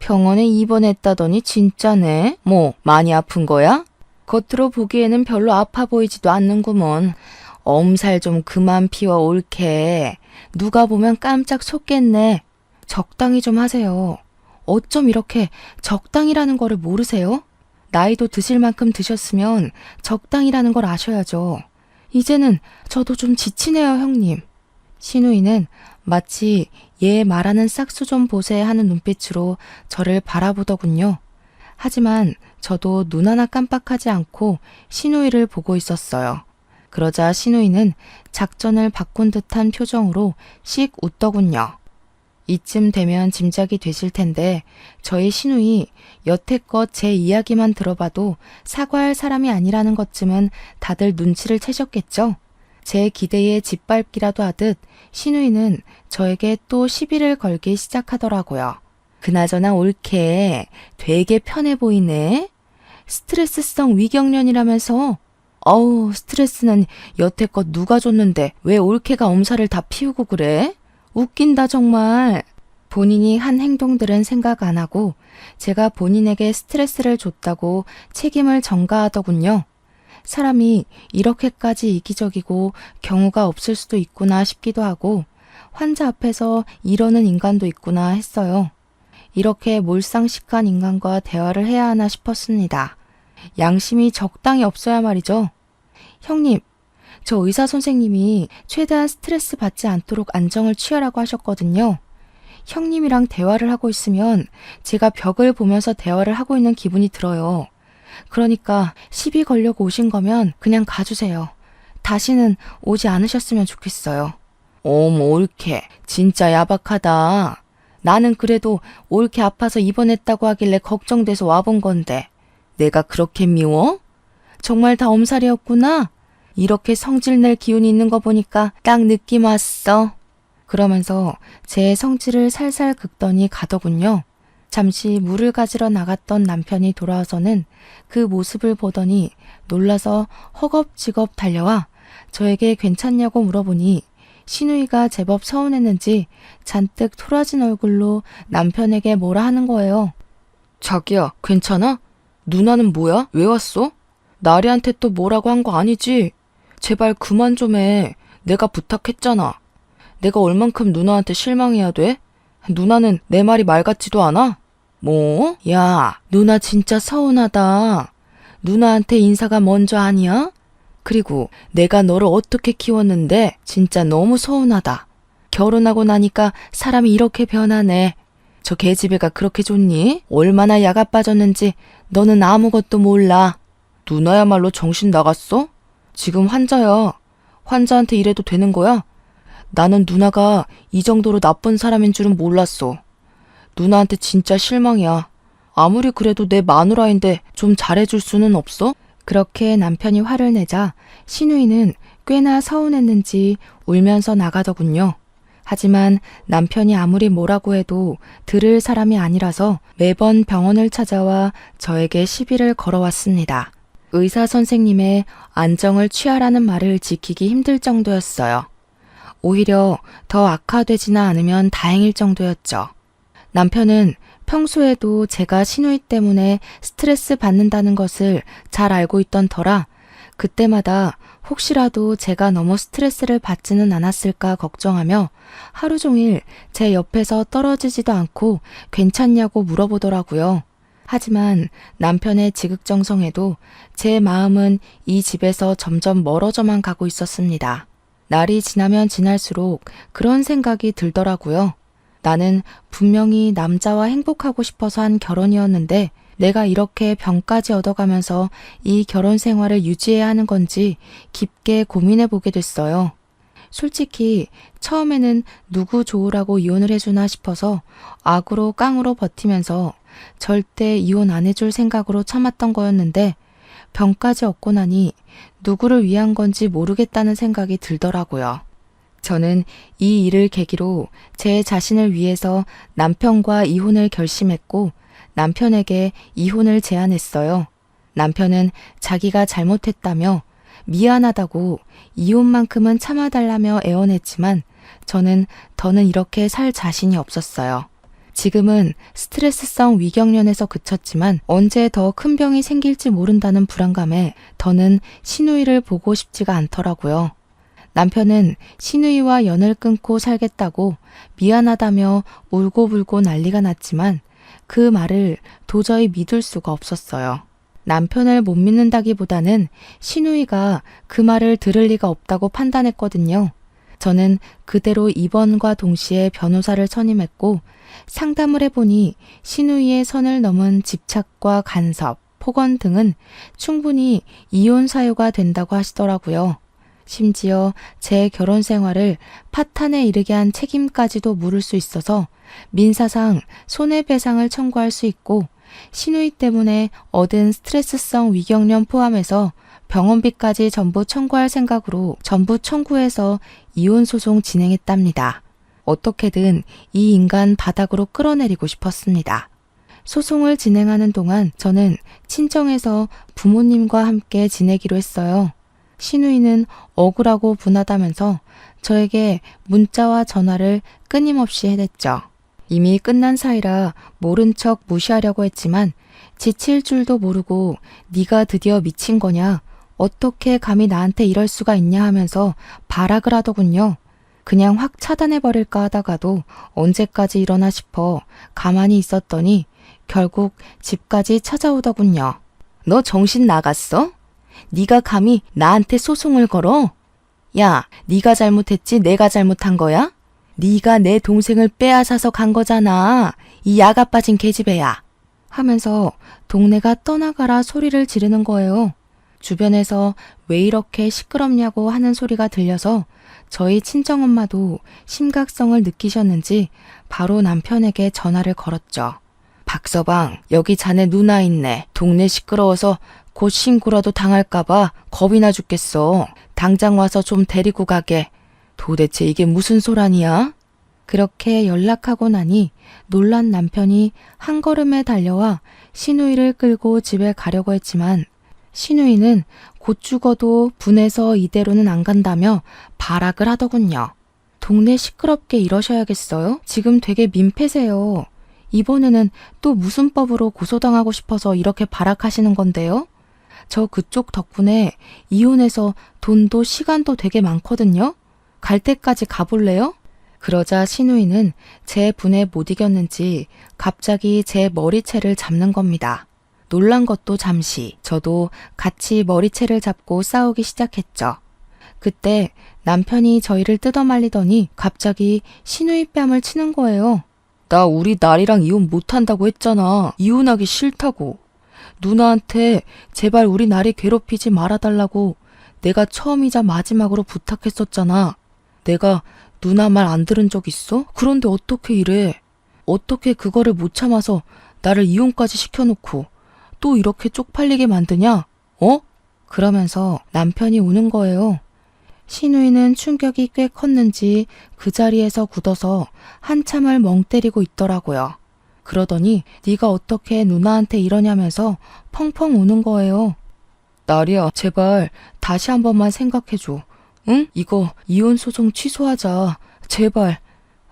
[SPEAKER 1] 병원에 입원했다더니 진짜네? 뭐 많이 아픈 거야? 겉으로 보기에는 별로 아파 보이지도 않는구먼. 엄살 좀 그만 피워 옳게. 누가 보면 깜짝 속겠네. 적당히 좀 하세요. 어쩜 이렇게 적당이라는 거를 모르세요? 나이도 드실 만큼 드셨으면 적당이라는 걸 아셔야죠. 이제는 저도 좀 지치네요, 형님. 신우이는 마치 얘 말하는 싹수 좀 보세 하는 눈빛으로 저를 바라보더군요. 하지만 저도 눈 하나 깜빡하지 않고 신우이를 보고 있었어요. 그러자 신우이는 작전을 바꾼 듯한 표정으로 씩 웃더군요. 이쯤 되면 짐작이 되실 텐데 저희 신우이 여태껏 제 이야기만 들어봐도 사과할 사람이 아니라는 것쯤은 다들 눈치를 채셨겠죠? 제 기대에 짓밟기라도 하듯 신우이는 저에게 또 시비를 걸기 시작하더라고요. 그나저나 옳게 되게 편해 보이네. 스트레스성 위경련이라면서. 어우, 스트레스는 여태껏 누가 줬는데 왜 옳게가 엄살을 다 피우고 그래? 웃긴다 정말. 본인이 한 행동들은 생각 안 하고 제가 본인에게 스트레스를 줬다고 책임을 전가하더군요. 사람이 이렇게까지 이기적이고 경우가 없을 수도 있구나 싶기도 하고 환자 앞에서 이러는 인간도 있구나 했어요. 이렇게 몰상식한 인간과 대화를 해야 하나 싶었습니다. 양심이 적당히 없어야 말이죠. 형님, 저 의사 선생님이 최대한 스트레스 받지 않도록 안정을 취하라고 하셨거든요. 형님이랑 대화를 하고 있으면 제가 벽을 보면서 대화를 하고 있는 기분이 들어요. 그러니까 시비 걸려고 오신 거면 그냥 가주세요. 다시는 오지 않으셨으면 좋겠어요. 어머, 옳게. 진짜 야박하다. 나는 그래도 옳게 아파서 입원했다고 하길래 걱정돼서 와본 건데 내가 그렇게 미워? 정말 다 엄살이었구나? 이렇게 성질 낼 기운이 있는 거 보니까 딱 느낌 왔어. 그러면서 제 성질을 살살 긁더니 가더군요. 잠시 물을 가지러 나갔던 남편이 돌아와서는 그 모습을 보더니 놀라서 허겁지겁 달려와 저에게 괜찮냐고 물어보니 신우이가 제법 서운했는지 잔뜩 토라진 얼굴로 남편에게 뭐라 하는 거예요. 자기야, 괜찮아? 누나는 뭐야? 왜 왔어? 나리한테 또 뭐라고 한 거 아니지? 제발 그만 좀 해. 내가 부탁했잖아. 내가 얼만큼 누나한테 실망해야 돼? 누나는 내 말이 말 같지도 않아? 뭐? 야, 누나 진짜 서운하다. 누나한테 인사가 먼저 아니야? 그리고 내가 너를 어떻게 키웠는데 진짜 너무 서운하다. 결혼하고 나니까 사람이 이렇게 변하네. 저 계집애가 그렇게 좋니? 얼마나 야가 빠졌는지 너는 아무것도 몰라. 누나야말로 정신 나갔어? 지금 환자야. 환자한테 이래도 되는 거야? 나는 누나가 이 정도로 나쁜 사람인 줄은 몰랐어. 누나한테 진짜 실망이야. 아무리 그래도 내 마누라인데 좀 잘해줄 수는 없어? 그렇게 남편이 화를 내자 신우이는 꽤나 서운했는지 울면서 나가더군요. 하지만 남편이 아무리 뭐라고 해도 들을 사람이 아니라서 매번 병원을 찾아와 저에게 시비를 걸어왔습니다. 의사 선생님의 안정을 취하라는 말을 지키기 힘들 정도였어요. 오히려 더 악화되지나 않으면 다행일 정도였죠. 남편은 평소에도 제가 신우이 때문에 스트레스 받는다는 것을 잘 알고 있던 터라 그때마다 혹시라도 제가 너무 스트레스를 받지는 않았을까 걱정하며 하루 종일 제 옆에서 떨어지지도 않고 괜찮냐고 물어보더라고요. 하지만 남편의 지극정성에도 제 마음은 이 집에서 점점 멀어져만 가고 있었습니다. 날이 지나면 지날수록 그런 생각이 들더라고요. 나는 분명히 남자와 행복하고 싶어서 한 결혼이었는데 내가 이렇게 병까지 얻어가면서 이 결혼 생활을 유지해야 하는 건지 깊게 고민해 보게 됐어요. 솔직히 처음에는 누구 좋으라고 이혼을 해주나 싶어서 악으로 깡으로 버티면서 절대 이혼 안 해줄 생각으로 참았던 거였는데 병까지 얻고 나니 누구를 위한 건지 모르겠다는 생각이 들더라고요. 저는 이 일을 계기로 제 자신을 위해서 남편과 이혼을 결심했고 남편에게 이혼을 제안했어요. 남편은 자기가 잘못했다며 미안하다고 이혼만큼은 참아달라며 애원했지만 저는 더는 이렇게 살 자신이 없었어요. 지금은 스트레스성 위경련에서 그쳤지만 언제 더 큰 병이 생길지 모른다는 불안감에 더는 시누이를 보고 싶지가 않더라고요. 남편은 시누이와 연을 끊고 살겠다고 미안하다며 울고불고 난리가 났지만 그 말을 도저히 믿을 수가 없었어요. 남편을 못 믿는다기보다는 시누이가 그 말을 들을 리가 없다고 판단했거든요. 저는 그대로 입원과 동시에 변호사를 선임했고 상담을 해보니 시누이의 선을 넘은 집착과 간섭, 폭언 등은 충분히 이혼 사유가 된다고 하시더라고요. 심지어 제 결혼 생활을 파탄에 이르게 한 책임까지도 물을 수 있어서 민사상 손해배상을 청구할 수 있고 시누이 때문에 얻은 스트레스성 위경련 포함해서 병원비까지 전부 청구할 생각으로 전부 청구해서 이혼소송 진행했답니다. 어떻게든 이 인간 바닥으로 끌어내리고 싶었습니다. 소송을 진행하는 동안 저는 친정에서 부모님과 함께 지내기로 했어요. 시누이는 억울하고 분하다면서 저에게 문자와 전화를 끊임없이 해댔죠. 이미 끝난 사이라 모른 척 무시하려고 했지만 지칠 줄도 모르고 네가 드디어 미친 거냐? 어떻게 감히 나한테 이럴 수가 있냐 하면서 발악을 하더군요. 그냥 확 차단해버릴까 하다가도 언제까지 이러나 싶어 가만히 있었더니 결국 집까지 찾아오더군요. 너 정신 나갔어? 네가 감히 나한테 소송을 걸어? 야, 네가 잘못했지 내가 잘못한 거야? 네가 내 동생을 빼앗아서 간 거잖아. 이 야가 빠진 계집애야. 하면서 동네가 떠나가라 소리를 지르는 거예요. 주변에서 왜 이렇게 시끄럽냐고 하는 소리가 들려서 저희 친정엄마도 심각성을 느끼셨는지 바로 남편에게 전화를 걸었죠. 박서방, 여기 자네 누나 있네. 동네 시끄러워서 곧 신고라도 당할까봐 겁이 나 죽겠어. 당장 와서 좀 데리고 가게. 도대체 이게 무슨 소란이야? 그렇게 연락하고 나니 놀란 남편이 한 걸음에 달려와 시누이를 끌고 집에 가려고 했지만 시누이는 곧 죽어도 분해서 이대로는 안 간다며 발악을 하더군요. 동네 시끄럽게 이러셔야겠어요? 지금 되게 민폐세요. 이번에는 또 무슨 법으로 고소당하고 싶어서 이렇게 발악하시는 건데요? 저 그쪽 덕분에 이혼해서 돈도 시간도 되게 많거든요? 갈 때까지 가볼래요? 그러자 시누이는 제 분에 못 이겼는지 갑자기 제 머리채를 잡는 겁니다. 놀란 것도 잠시 저도 같이 머리채를 잡고 싸우기 시작했죠. 그때 남편이 저희를 뜯어말리더니 갑자기 시누이 뺨을 치는 거예요. 나 우리 딸이랑 이혼 못한다고 했잖아. 이혼하기 싫다고. 누나한테 제발 우리 딸이 괴롭히지 말아달라고 내가 처음이자 마지막으로 부탁했었잖아. 내가 누나 말 안 들은 적 있어? 그런데 어떻게 이래? 어떻게 그거를 못 참아서 나를 이혼까지 시켜놓고 또 이렇게 쪽팔리게 만드냐? 어? 그러면서 남편이 우는 거예요. 시누이는 충격이 꽤 컸는지 그 자리에서 굳어서 한참을 멍 때리고 있더라고요. 그러더니 네가 어떻게 누나한테 이러냐면서 펑펑 우는 거예요. 딸이야, 제발 다시 한 번만 생각해줘. 응? 이거 이혼 소송 취소하자. 제발.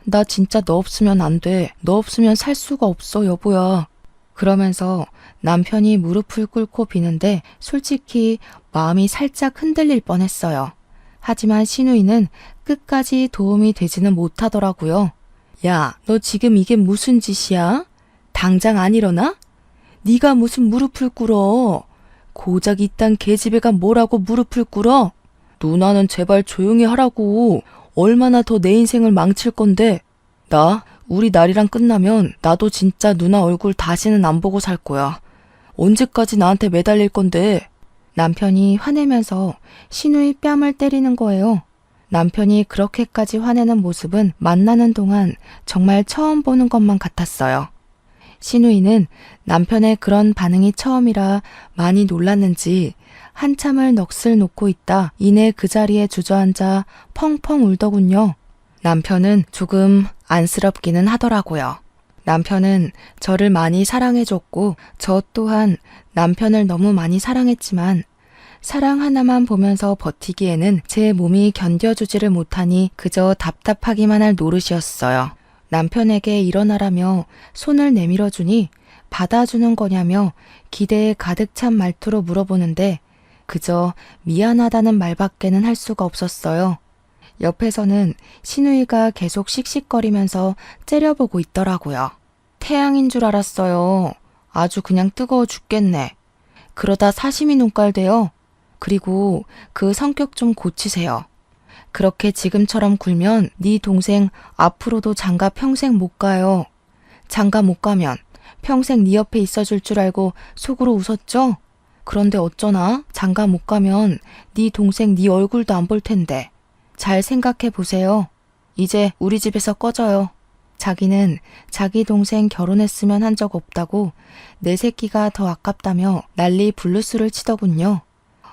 [SPEAKER 1] 나 진짜 너 없으면 안 돼. 너 없으면 살 수가 없어, 여보야. 그러면서 남편이 무릎을 꿇고 비는데 솔직히 마음이 살짝 흔들릴 뻔했어요. 하지만 신우이는 끝까지 도움이 되지는 못하더라고요. 야, 너 지금 이게 무슨 짓이야? 당장 안 일어나? 네가 무슨 무릎을 꿇어? 고작 이딴 계집애가 뭐라고 무릎을 꿇어? 누나는 제발 조용히 하라고. 얼마나 더 내 인생을 망칠 건데. 우리 날이랑 끝나면 나도 진짜 누나 얼굴 다시는 안 보고 살 거야. 언제까지 나한테 매달릴 건데. 남편이 화내면서 신우이 뺨을 때리는 거예요. 남편이 그렇게까지 화내는 모습은 만나는 동안 정말 처음 보는 것만 같았어요. 신우이는 남편의 그런 반응이 처음이라 많이 놀랐는지 한참을 넋을 놓고 있다 이내 그 자리에 주저앉아 펑펑 울더군요. 남편은 조금 안쓰럽기는 하더라고요. 남편은 저를 많이 사랑해줬고 저 또한 남편을 너무 많이 사랑했지만 사랑 하나만 보면서 버티기에는 제 몸이 견뎌주지를 못하니 그저 답답하기만 할 노릇이었어요. 남편에게 일어나라며 손을 내밀어주니 받아주는 거냐며 기대에 가득 찬 말투로 물어보는데 그저 미안하다는 말밖에는 할 수가 없었어요. 옆에서는 신우이가 계속 씩씩거리면서 째려보고 있더라고요. 태양인 줄 알았어요. 아주 그냥 뜨거워 죽겠네. 그러다 사시미 눈깔 돼요. 그리고 그 성격 좀 고치세요. 그렇게 지금처럼 굴면 네 동생 앞으로도 장가 평생 못 가요. 장가 못 가면 평생 네 옆에 있어줄 줄 알고 속으로 웃었죠? 그런데 어쩌나 장가 못 가면 네 동생 네 얼굴도 안 볼 텐데. 잘 생각해 보세요. 이제 우리 집에서 꺼져요. 자기는 자기 동생 결혼했으면 한 적 없다고 내 새끼가 더 아깝다며 난리 블루스를 치더군요.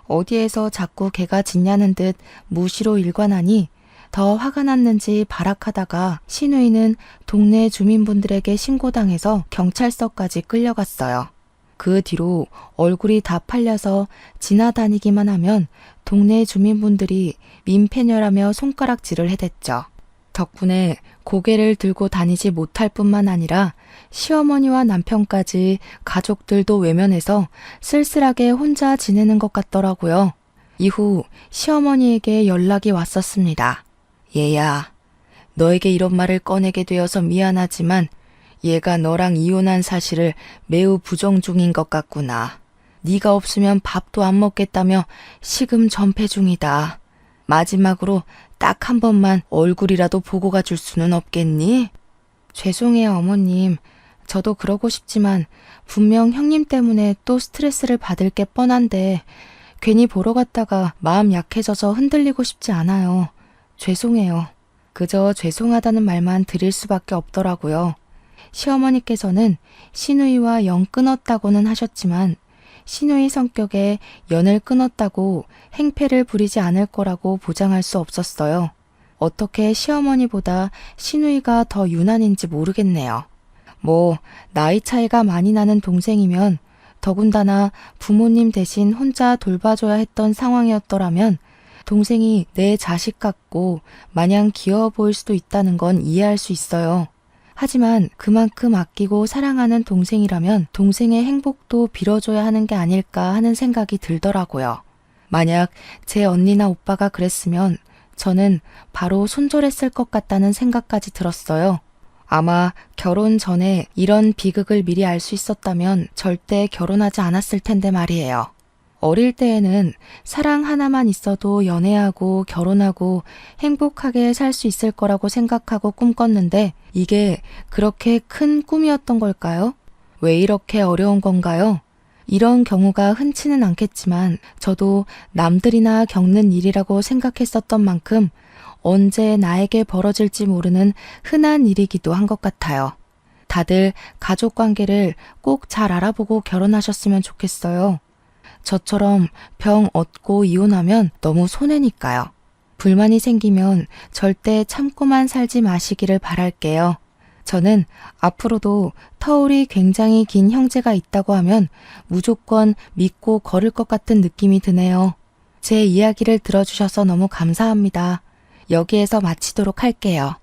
[SPEAKER 1] 어디에서 자꾸 개가 짖냐는 듯 무시로 일관하니 더 화가 났는지 발악하다가 신우이는 동네 주민분들에게 신고당해서 경찰서까지 끌려갔어요. 그 뒤로 얼굴이 다 팔려서 지나다니기만 하면 동네 주민분들이 민폐녀라며 손가락질을 해댔죠. 덕분에 고개를 들고 다니지 못할 뿐만 아니라 시어머니와 남편까지 가족들도 외면해서 쓸쓸하게 혼자 지내는 것 같더라고요. 이후 시어머니에게 연락이 왔었습니다. 얘야, 너에게 이런 말을 꺼내게 되어서 미안하지만 얘가 너랑 이혼한 사실을 매우 부정 중인 것 같구나. 네가 없으면 밥도 안 먹겠다며 식음 전폐 중이다. 마지막으로 딱 한 번만 얼굴이라도 보고 가줄 수는 없겠니? 죄송해요, 어머님. 저도 그러고 싶지만 분명 형님 때문에 또 스트레스를 받을 게 뻔한데 괜히 보러 갔다가 마음 약해져서 흔들리고 싶지 않아요. 죄송해요. 그저 죄송하다는 말만 드릴 수밖에 없더라고요. 시어머니께서는 신우이와 영 끊었다고는 하셨지만 신우이 성격에 연을 끊었다고 행패를 부리지 않을 거라고 보장할 수 없었어요. 어떻게 시어머니보다 신우이가 더 유난인지 모르겠네요. 나이 차이가 많이 나는 동생이면 더군다나 부모님 대신 혼자 돌봐줘야 했던 상황이었더라면 동생이 내 자식 같고 마냥 귀여워 보일 수도 있다는 건 이해할 수 있어요. 하지만 그만큼 아끼고 사랑하는 동생이라면 동생의 행복도 빌어줘야 하는 게 아닐까 하는 생각이 들더라고요. 만약 제 언니나 오빠가 그랬으면 저는 바로 손절했을 것 같다는 생각까지 들었어요. 아마 결혼 전에 이런 비극을 미리 알 수 있었다면 절대 결혼하지 않았을 텐데 말이에요. 어릴 때에는 사랑 하나만 있어도 연애하고 결혼하고 행복하게 살 수 있을 거라고 생각하고 꿈꿨는데 이게 그렇게 큰 꿈이었던 걸까요? 왜 이렇게 어려운 건가요? 이런 경우가 흔치는 않겠지만 저도 남들이나 겪는 일이라고 생각했었던 만큼 언제 나에게 벌어질지 모르는 흔한 일이기도 한 것 같아요. 다들 가족 관계를 꼭 잘 알아보고 결혼하셨으면 좋겠어요. 저처럼 병 얻고 이혼하면 너무 손해니까요. 불만이 생기면 절대 참고만 살지 마시기를 바랄게요. 저는 앞으로도 터울이 굉장히 긴 형제가 있다고 하면 무조건 믿고 걸을 것 같은 느낌이 드네요. 제 이야기를 들어주셔서 너무 감사합니다. 여기에서 마치도록 할게요.